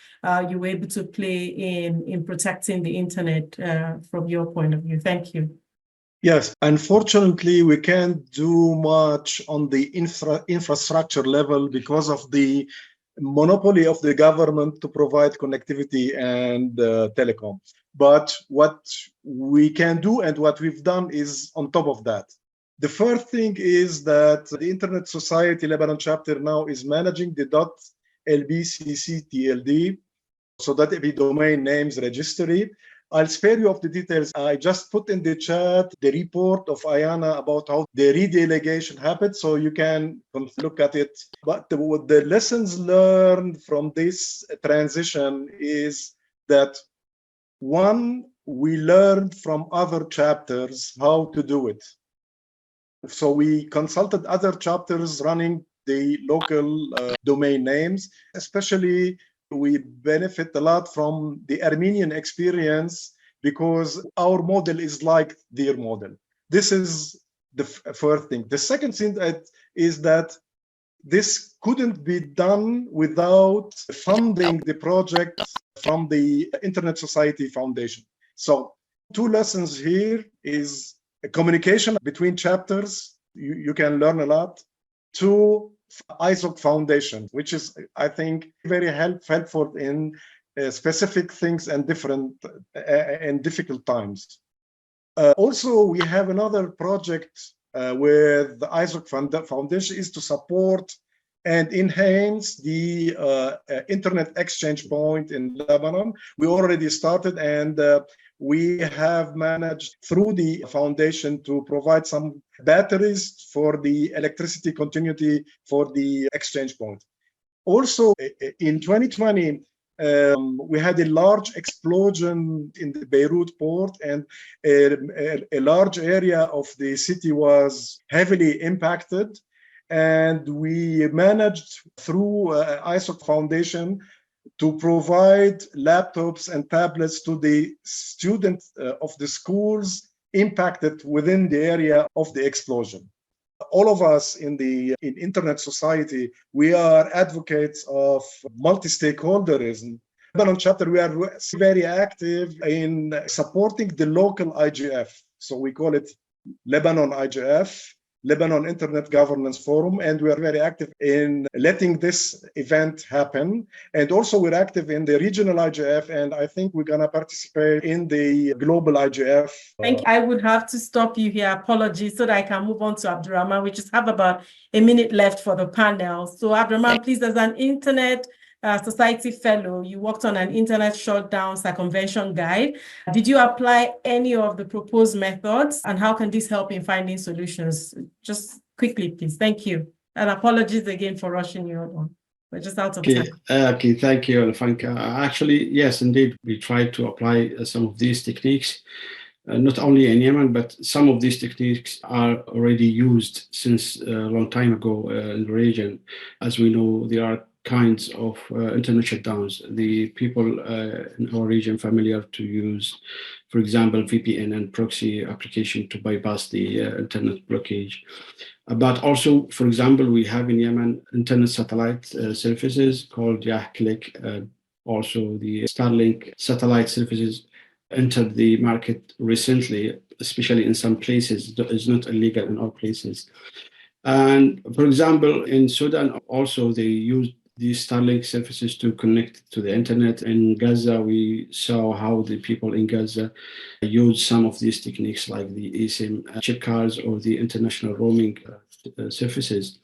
you were able to play in protecting the internet from your point of view? Thank you. Yes, unfortunately, we can't do much on the infrastructure level because of the monopoly of the government to provide connectivity and telecom. But what we can do and what we've done is on top of that. The first thing is that the Internet Society Lebanon chapter now is managing the .lbcctld, so that the domain names registry. I'll spare you of the details. I just put in the chat the report of Ayana about how the redelegation happened, so you can look at it. But the lessons learned from this transition is that, one, we learned from other chapters how to do it. So we consulted other chapters running the local domain names, especially we benefit a lot from the Armenian experience because our model is like their model. This is the first thing. The second thing is that this couldn't be done without funding the project from the Internet Society Foundation. So two lessons here is communication between chapters. You can learn a lot. Two, ISOC Foundation, which is, I think, very helpful in specific things and difficult times. Also, we have another project with the ISOC Foundation is to support and enhance the internet exchange point in Lebanon. We already started, and we have managed through the foundation to provide some batteries for the electricity continuity for the exchange point. Also, in 2020, we had a large explosion in the Beirut port, and a large area of the city was heavily impacted. And we managed through ISOC Foundation to provide laptops and tablets to the students of the schools impacted within the area of the explosion. All of us in Internet Society, we are advocates of multi-stakeholderism. Lebanon chapter, we are very active in supporting the local IGF. So we call it Lebanon IGF, Lebanon Internet Governance Forum, and we are very active in letting this event happen. And also we're active in the regional IGF, and I think we're gonna participate in the global IGF. I would have to stop you here, apologies, so that I can move on to Abdul-Rahman. We just have about a minute left for the panel. So Abdul-Rahman, please, as an Internet Society Fellow, you worked on an internet shutdown circumvention guide. Did you apply any of the proposed methods, and how can this help in finding solutions? Just quickly, please. Thank you. And apologies again for rushing you on. We're just out of time. Okay, thank you, Alfanka. Actually, yes, indeed, we tried to apply some of these techniques, not only in Yemen, but some of these techniques are already used since a long time ago in the region. As we know, there are kinds of internet shutdowns. The people in our region familiar to use, for example, VPN and proxy application to bypass the internet blockage. But also, for example, we have in Yemen internet satellite services called Yah Click Also, the Starlink satellite services entered the market recently, especially in some places. It's not illegal in all places. And for example, in Sudan, also they use these Starlink services to connect to the internet. In Gaza, we saw how the people in Gaza use some of these techniques like the eSIM chip cards or the international roaming services.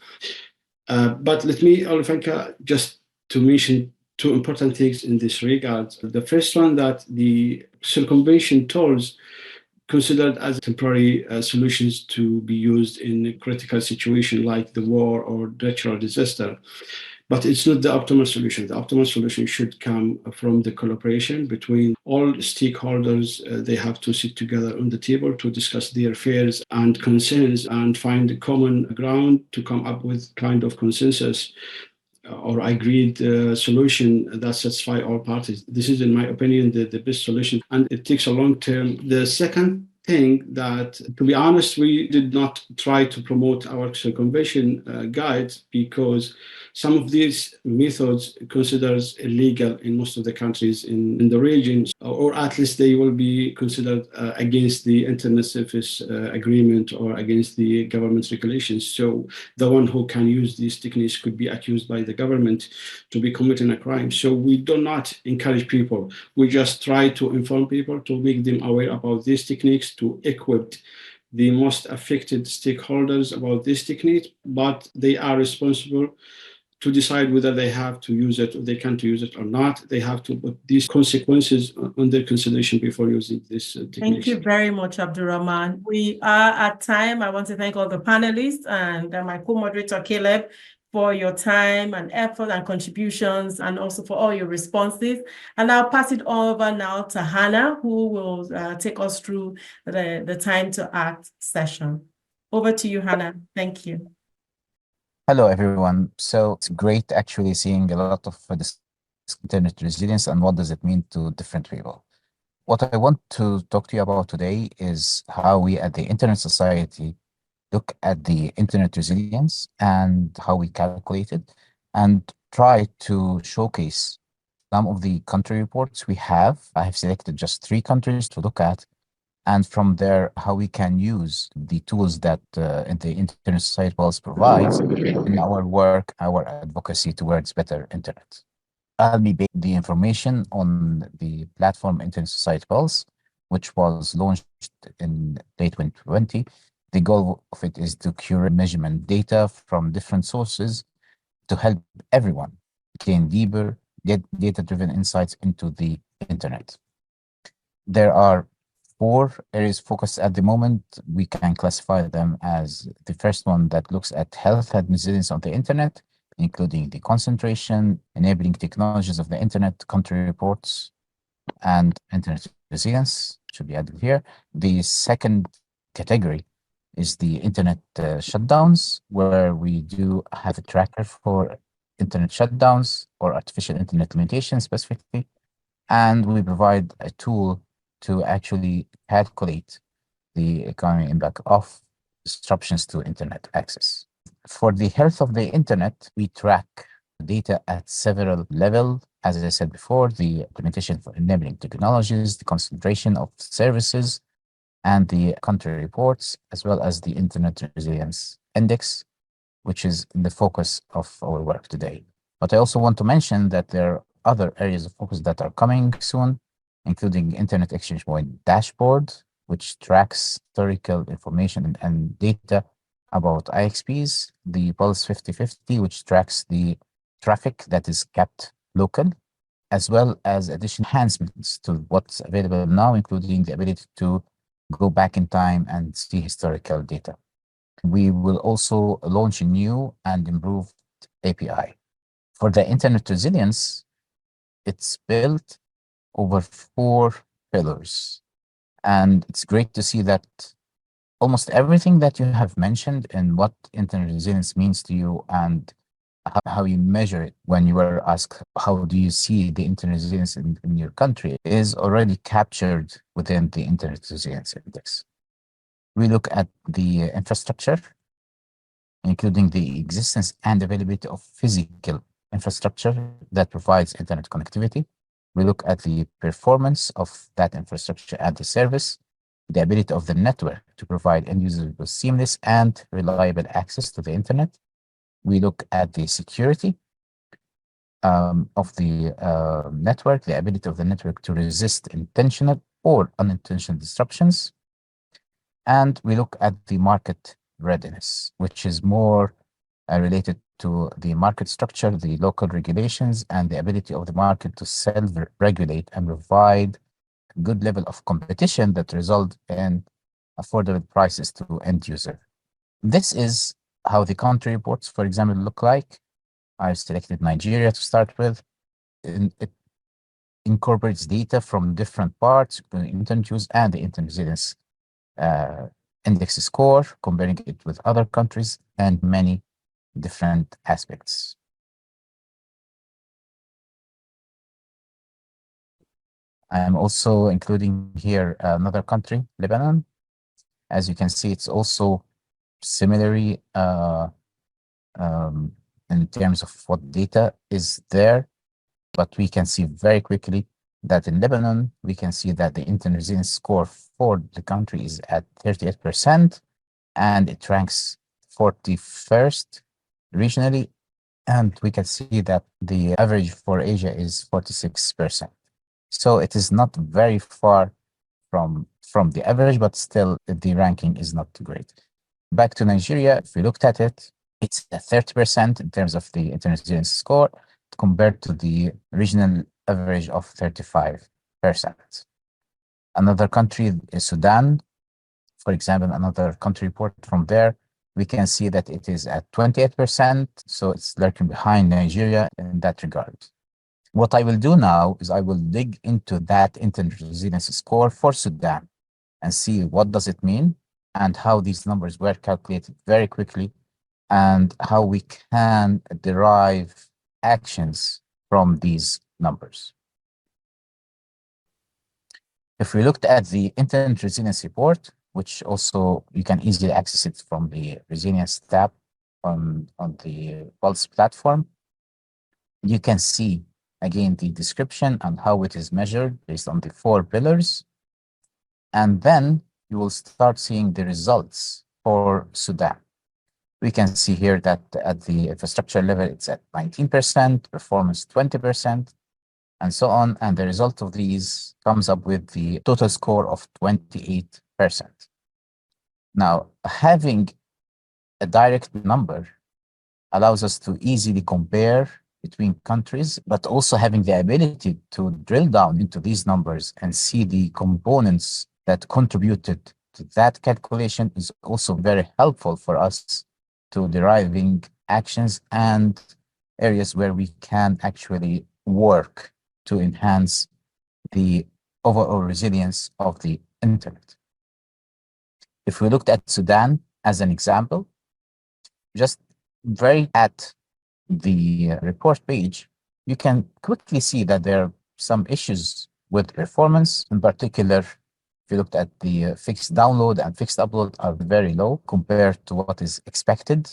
But let me, Olifanka, just to mention two important things in this regard. The first one, that the circumvention tools considered as temporary solutions to be used in a critical situation like the war or natural disaster. But it's not the optimal solution. The optimal solution should come from the collaboration between all stakeholders. They have to sit together on the table to discuss their fears and concerns and find a common ground to come up with kind of consensus or agreed solution that satisfy all parties. This is, in my opinion, the best solution, and it takes a long term. The second thing that, to be honest, we did not try to promote our circumvention guides because some of these methods considered illegal in most of the countries in the region, or at least they will be considered against the Internet Service Agreement or against the government's regulations. So the one who can use these techniques could be accused by the government to be committing a crime. So we do not encourage people. We just try to inform people, to make them aware about these techniques, to equip the most affected stakeholders about this technique, but they are responsible to decide whether they have to use it or they can't use it or not. They have to put these consequences under consideration before using this technique. Thank you very much, Abdul-Rahman. We are at time. I want to thank all the panelists and my co-moderator, Caleb, for your time and effort and contributions, and also for all your responses. And I'll pass it over now to Hana, who will take us through the time to act session. Over to you, Hana. Thank you. Hello, everyone. So it's great actually seeing a lot of this internet resilience and what does it mean to different people. What I want to talk to you about today is how we at the Internet Society look at the internet resilience and how we calculate it, and try to showcase some of the country reports we have. I have selected just 3 countries to look at, and from there, how we can use the tools that the Internet Society Pulse provides in our work, our advocacy towards better internet. I'll be basing the information on the platform Internet Society Pulse, which was launched in late 2020. The goal of it is to curate measurement data from different sources to help everyone gain deeper, get data-driven insights into the internet. There are 4 areas focused at the moment. We can classify them as the first one that looks at health and resilience on the internet, including the concentration, enabling technologies of the internet, country reports, and internet resilience should be added here. The second category is the internet shutdowns, where we do have a tracker for internet shutdowns or artificial internet limitations specifically, and we provide a tool to actually calculate the economic impact of disruptions to internet access. For the health of the internet, we track data at several levels. As I said before, the implementation for enabling technologies, the concentration of services, and the country reports, as well as the Internet Resilience Index, which is in the focus of our work today. But I also want to mention that there are other areas of focus that are coming soon, including Internet Exchange Point Dashboard, which tracks historical information and data about IXPs, the Pulse 5050, which tracks the traffic that is kept local, as well as additional enhancements to what's available now, including the ability to go back in time and see historical data. We will also launch a new and improved API. For the internet resilience, it's built over 4 pillars. And it's great to see that almost everything that you have mentioned and what internet resilience means to you and how you measure it when you were asked, how do you see the internet resilience in your country, is already captured within the Internet Resilience Index. We look at the infrastructure, including the existence and availability of physical infrastructure that provides internet connectivity. We look at the performance of that infrastructure and the service, the ability of the network to provide end users with seamless and reliable access to the internet. We look at the security of the network, the ability of the network to resist intentional or unintentional disruptions. And we look at the market readiness, which is more related to the market structure, the local regulations, and the ability of the market to self-regulate and provide a good level of competition that result in affordable prices to end user. This is how the country reports, for example, look like. I've selected Nigeria to start with. It incorporates data from different parts, including internet use and the internet resilience index score, comparing it with other countries and many different aspects. I am also including here another country, Lebanon. As you can see, it's also similarly in terms of what data is there, but we can see very quickly that in Lebanon, we can see that the internet resilience score for the country is at 38%, and it ranks 41st regionally, and we can see that the average for Asia is 46%. So it is not very far from the average, but still the ranking is not great. Back to Nigeria, if we looked at it, it's at 30% in terms of the internet resilience score compared to the regional average of 35%. Another country is Sudan. For example, another country report from there, we can see that it is at 28%, so it's lurking behind Nigeria in that regard. What I will do now is I will dig into that internet resilience score for Sudan and see what does it mean and how these numbers were calculated very quickly and how we can derive actions from these numbers. If we looked at the internet resilience report, which also you can easily access it from the resilience tab on the Pulse platform, you can see again the description and how it is measured based on the 4 pillars. And then you will start seeing the results for Sudan. We can see here that at the infrastructure level, it's at 19%, performance 20%, and so on. And the result of these comes up with the total score of 28%. Now, having a direct number allows us to easily compare between countries, but also having the ability to drill down into these numbers and see the components that contributed to that calculation is also very helpful for us to deriving actions and areas where we can actually work to enhance the overall resilience of the internet. If we looked at Sudan as an example, just very at the report page, you can quickly see that there are some issues with performance. In particular, if you looked at the fixed download and fixed upload are very low compared to what is expected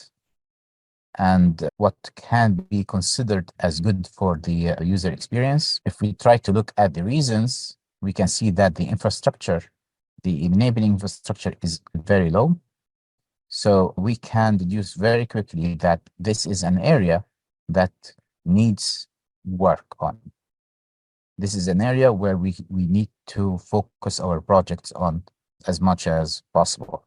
and what can be considered as good for the user experience. If we try to look at the reasons, we can see that the infrastructure, the enabling infrastructure is very low. So we can deduce very quickly that this is an area that needs work on. This is an area where we need to focus our projects on as much as possible.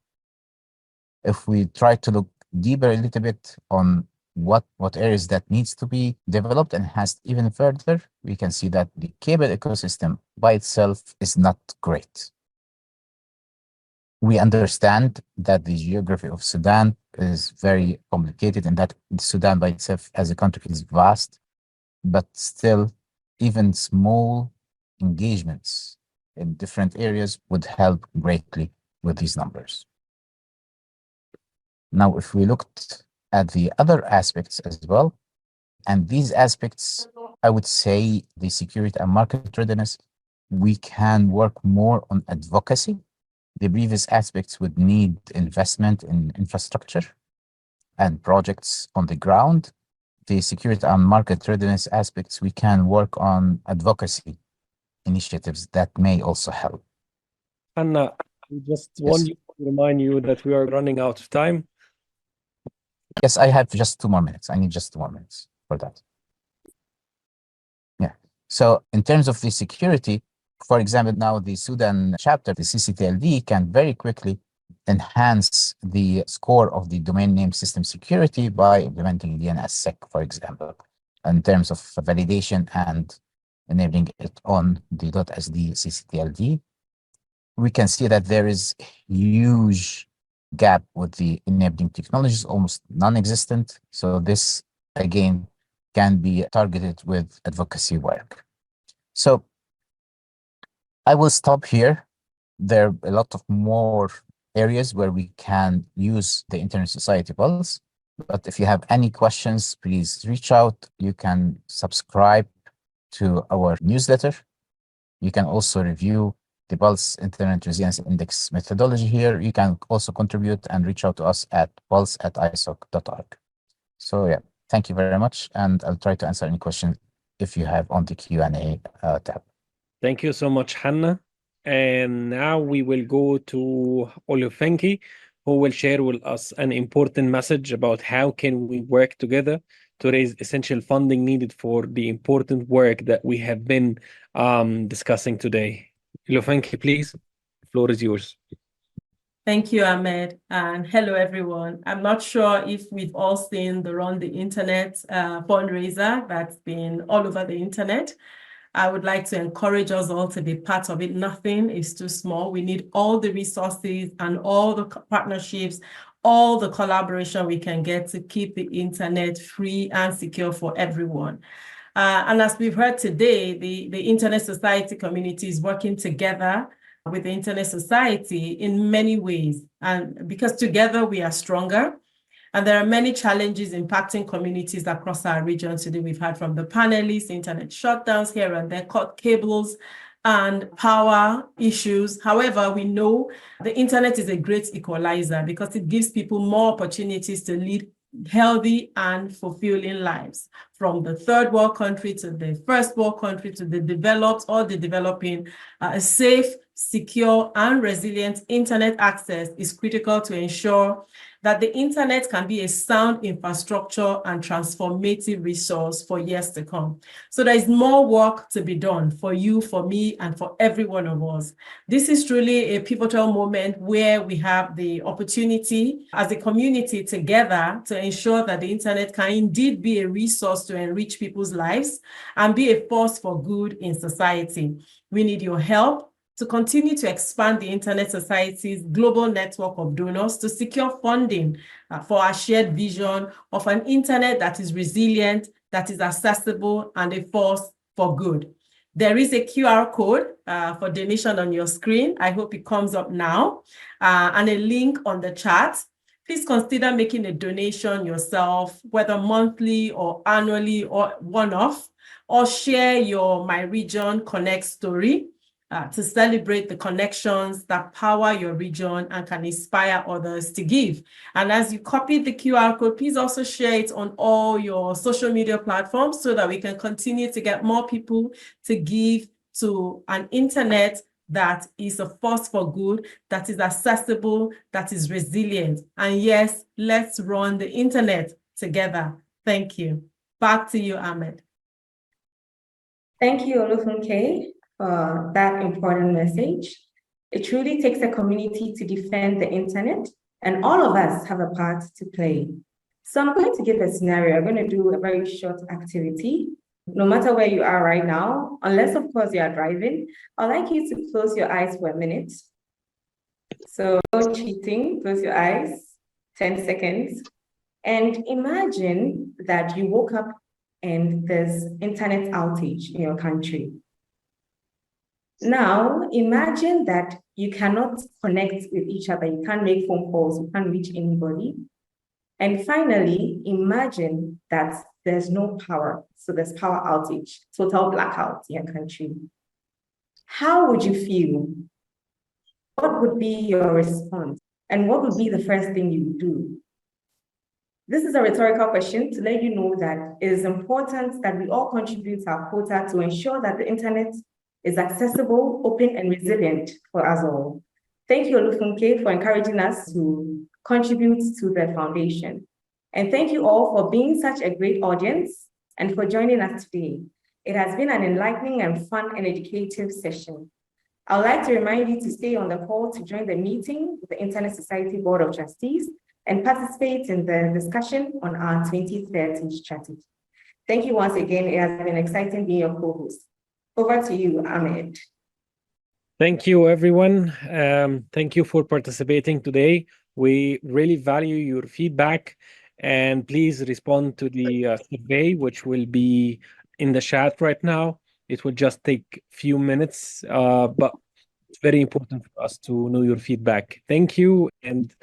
If we try to look deeper a little bit on what areas that needs to be developed and enhanced even further, we can see that the cable ecosystem by itself is not great. We understand that the geography of Sudan is very complicated and that Sudan by itself as a country is vast, but still even small engagements in different areas would help greatly with these numbers. Now, if we looked at the other aspects as well, and these aspects, I would say the security and market readiness, we can work more on advocacy. The previous aspects would need investment in infrastructure and projects on the ground. the security and market readiness aspects, we can work on advocacy initiatives that may also help. Hana, we just want to remind you that we are running out of time. Yes, I have just 2 more minutes. I need just 2 more minutes for that. Yeah. So in terms of the security, for example, now the Sudan chapter, the CCTLD, can very quickly enhance the score of the domain name system security by implementing DNSSEC, for example, in terms of validation and enabling it on the .sd CCTLD. We can see that there is a huge gap with the enabling technologies, almost non-existent. So this, again, can be targeted with advocacy work. So I will stop here. There are a lot of more areas where we can use the Internet Society Pulse. But if you have any questions, please reach out. You can subscribe to our newsletter. You can also review the Pulse Internet Resilience Index methodology here. You can also contribute and reach out to us at pulse@isoc.org. So yeah, thank you very much. And I'll try to answer any questions if you have on the Q&A tab. Thank you so much, Hana. And now we will go to Olufenki, who will share with us an important message about how can we work together to raise essential funding needed for the important work that we have been discussing today. Olufenki, please, the floor is yours. Thank you, Ahmed, and hello, everyone. I'm not sure if we've all seen the Run the Internet fundraiser that's been all over the internet. I would like to encourage us all to be part of it. Nothing is too small. We need all the resources and all the partnerships, all the collaboration we can get to keep the internet free and secure for everyone. And as we've heard today, the Internet Society community is working together with the Internet Society in many ways. And because together we are stronger. And there are many challenges impacting communities across our region today. We've heard from the panelists, internet shutdowns here and there, cut cables and power issues. However, we know the internet is a great equalizer because it gives people more opportunities to lead healthy and fulfilling lives, from the third world country to the first world country to the developed or the developing. A safe, secure, and resilient internet access is critical to ensure that the internet can be a sound infrastructure and transformative resource for years to come. So there is more work to be done for you, for me, and for every one of us. This is truly a pivotal moment where we have the opportunity as a community together to ensure that the internet can indeed be a resource to enrich people's lives and be a force for good in society. We need your help to continue to expand the Internet Society's global network of donors to secure funding for our shared vision of an internet that is resilient, that is accessible, and a force for good. There is a QR code for donation on your screen. I hope it comes up now, and a link on the chat. Please consider making a donation yourself, whether monthly or annually or one-off, or share your My Region Connect story to celebrate the connections that power your region and can inspire others to give. And as you copy the QR code, please also share it on all your social media platforms so that we can continue to get more people to give to an internet that is a force for good, that is accessible, that is resilient. And yes, let's run the internet together. Thank you. Back to you, Ahmed. Thank you, Olufenki, for that important message. It truly takes a community to defend the internet, and all of us have a part to play. So I'm going to give a scenario. I'm going to do a very short activity. No matter where you are right now, unless of course you are driving, I'd like you to close your eyes for a minute. So no cheating, close your eyes, 10 seconds. And imagine that you woke up and there's internet outage in your country. Now, imagine that you cannot connect with each other. You can't make phone calls. You can't reach anybody. And finally, imagine that there's no power. So there's power outage, total blackout in your country. How would you feel? What would be your response? And what would be the first thing you would do? This is a rhetorical question to let you know that it is important that we all contribute our quota to ensure that the internet is accessible, open, and resilient for us all. Thank you, Olufunke, for encouraging us to contribute to the foundation. And thank you all for being such a great audience and for joining us today. It has been an enlightening and fun and educative session. I would like to remind you to stay on the call to join the meeting with the Internet Society Board of Trustees and participate in the discussion on our 2030 strategy. Thank you once again. It has been exciting being your co-host. Over to you, Ahmed. Thank you, everyone. Thank you for participating today. We really value your feedback, and please respond to the survey, which will be in the chat right now. It will just take a few minutes, but it's very important for us to know your feedback. Thank you, and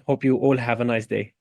hope you all have a nice day.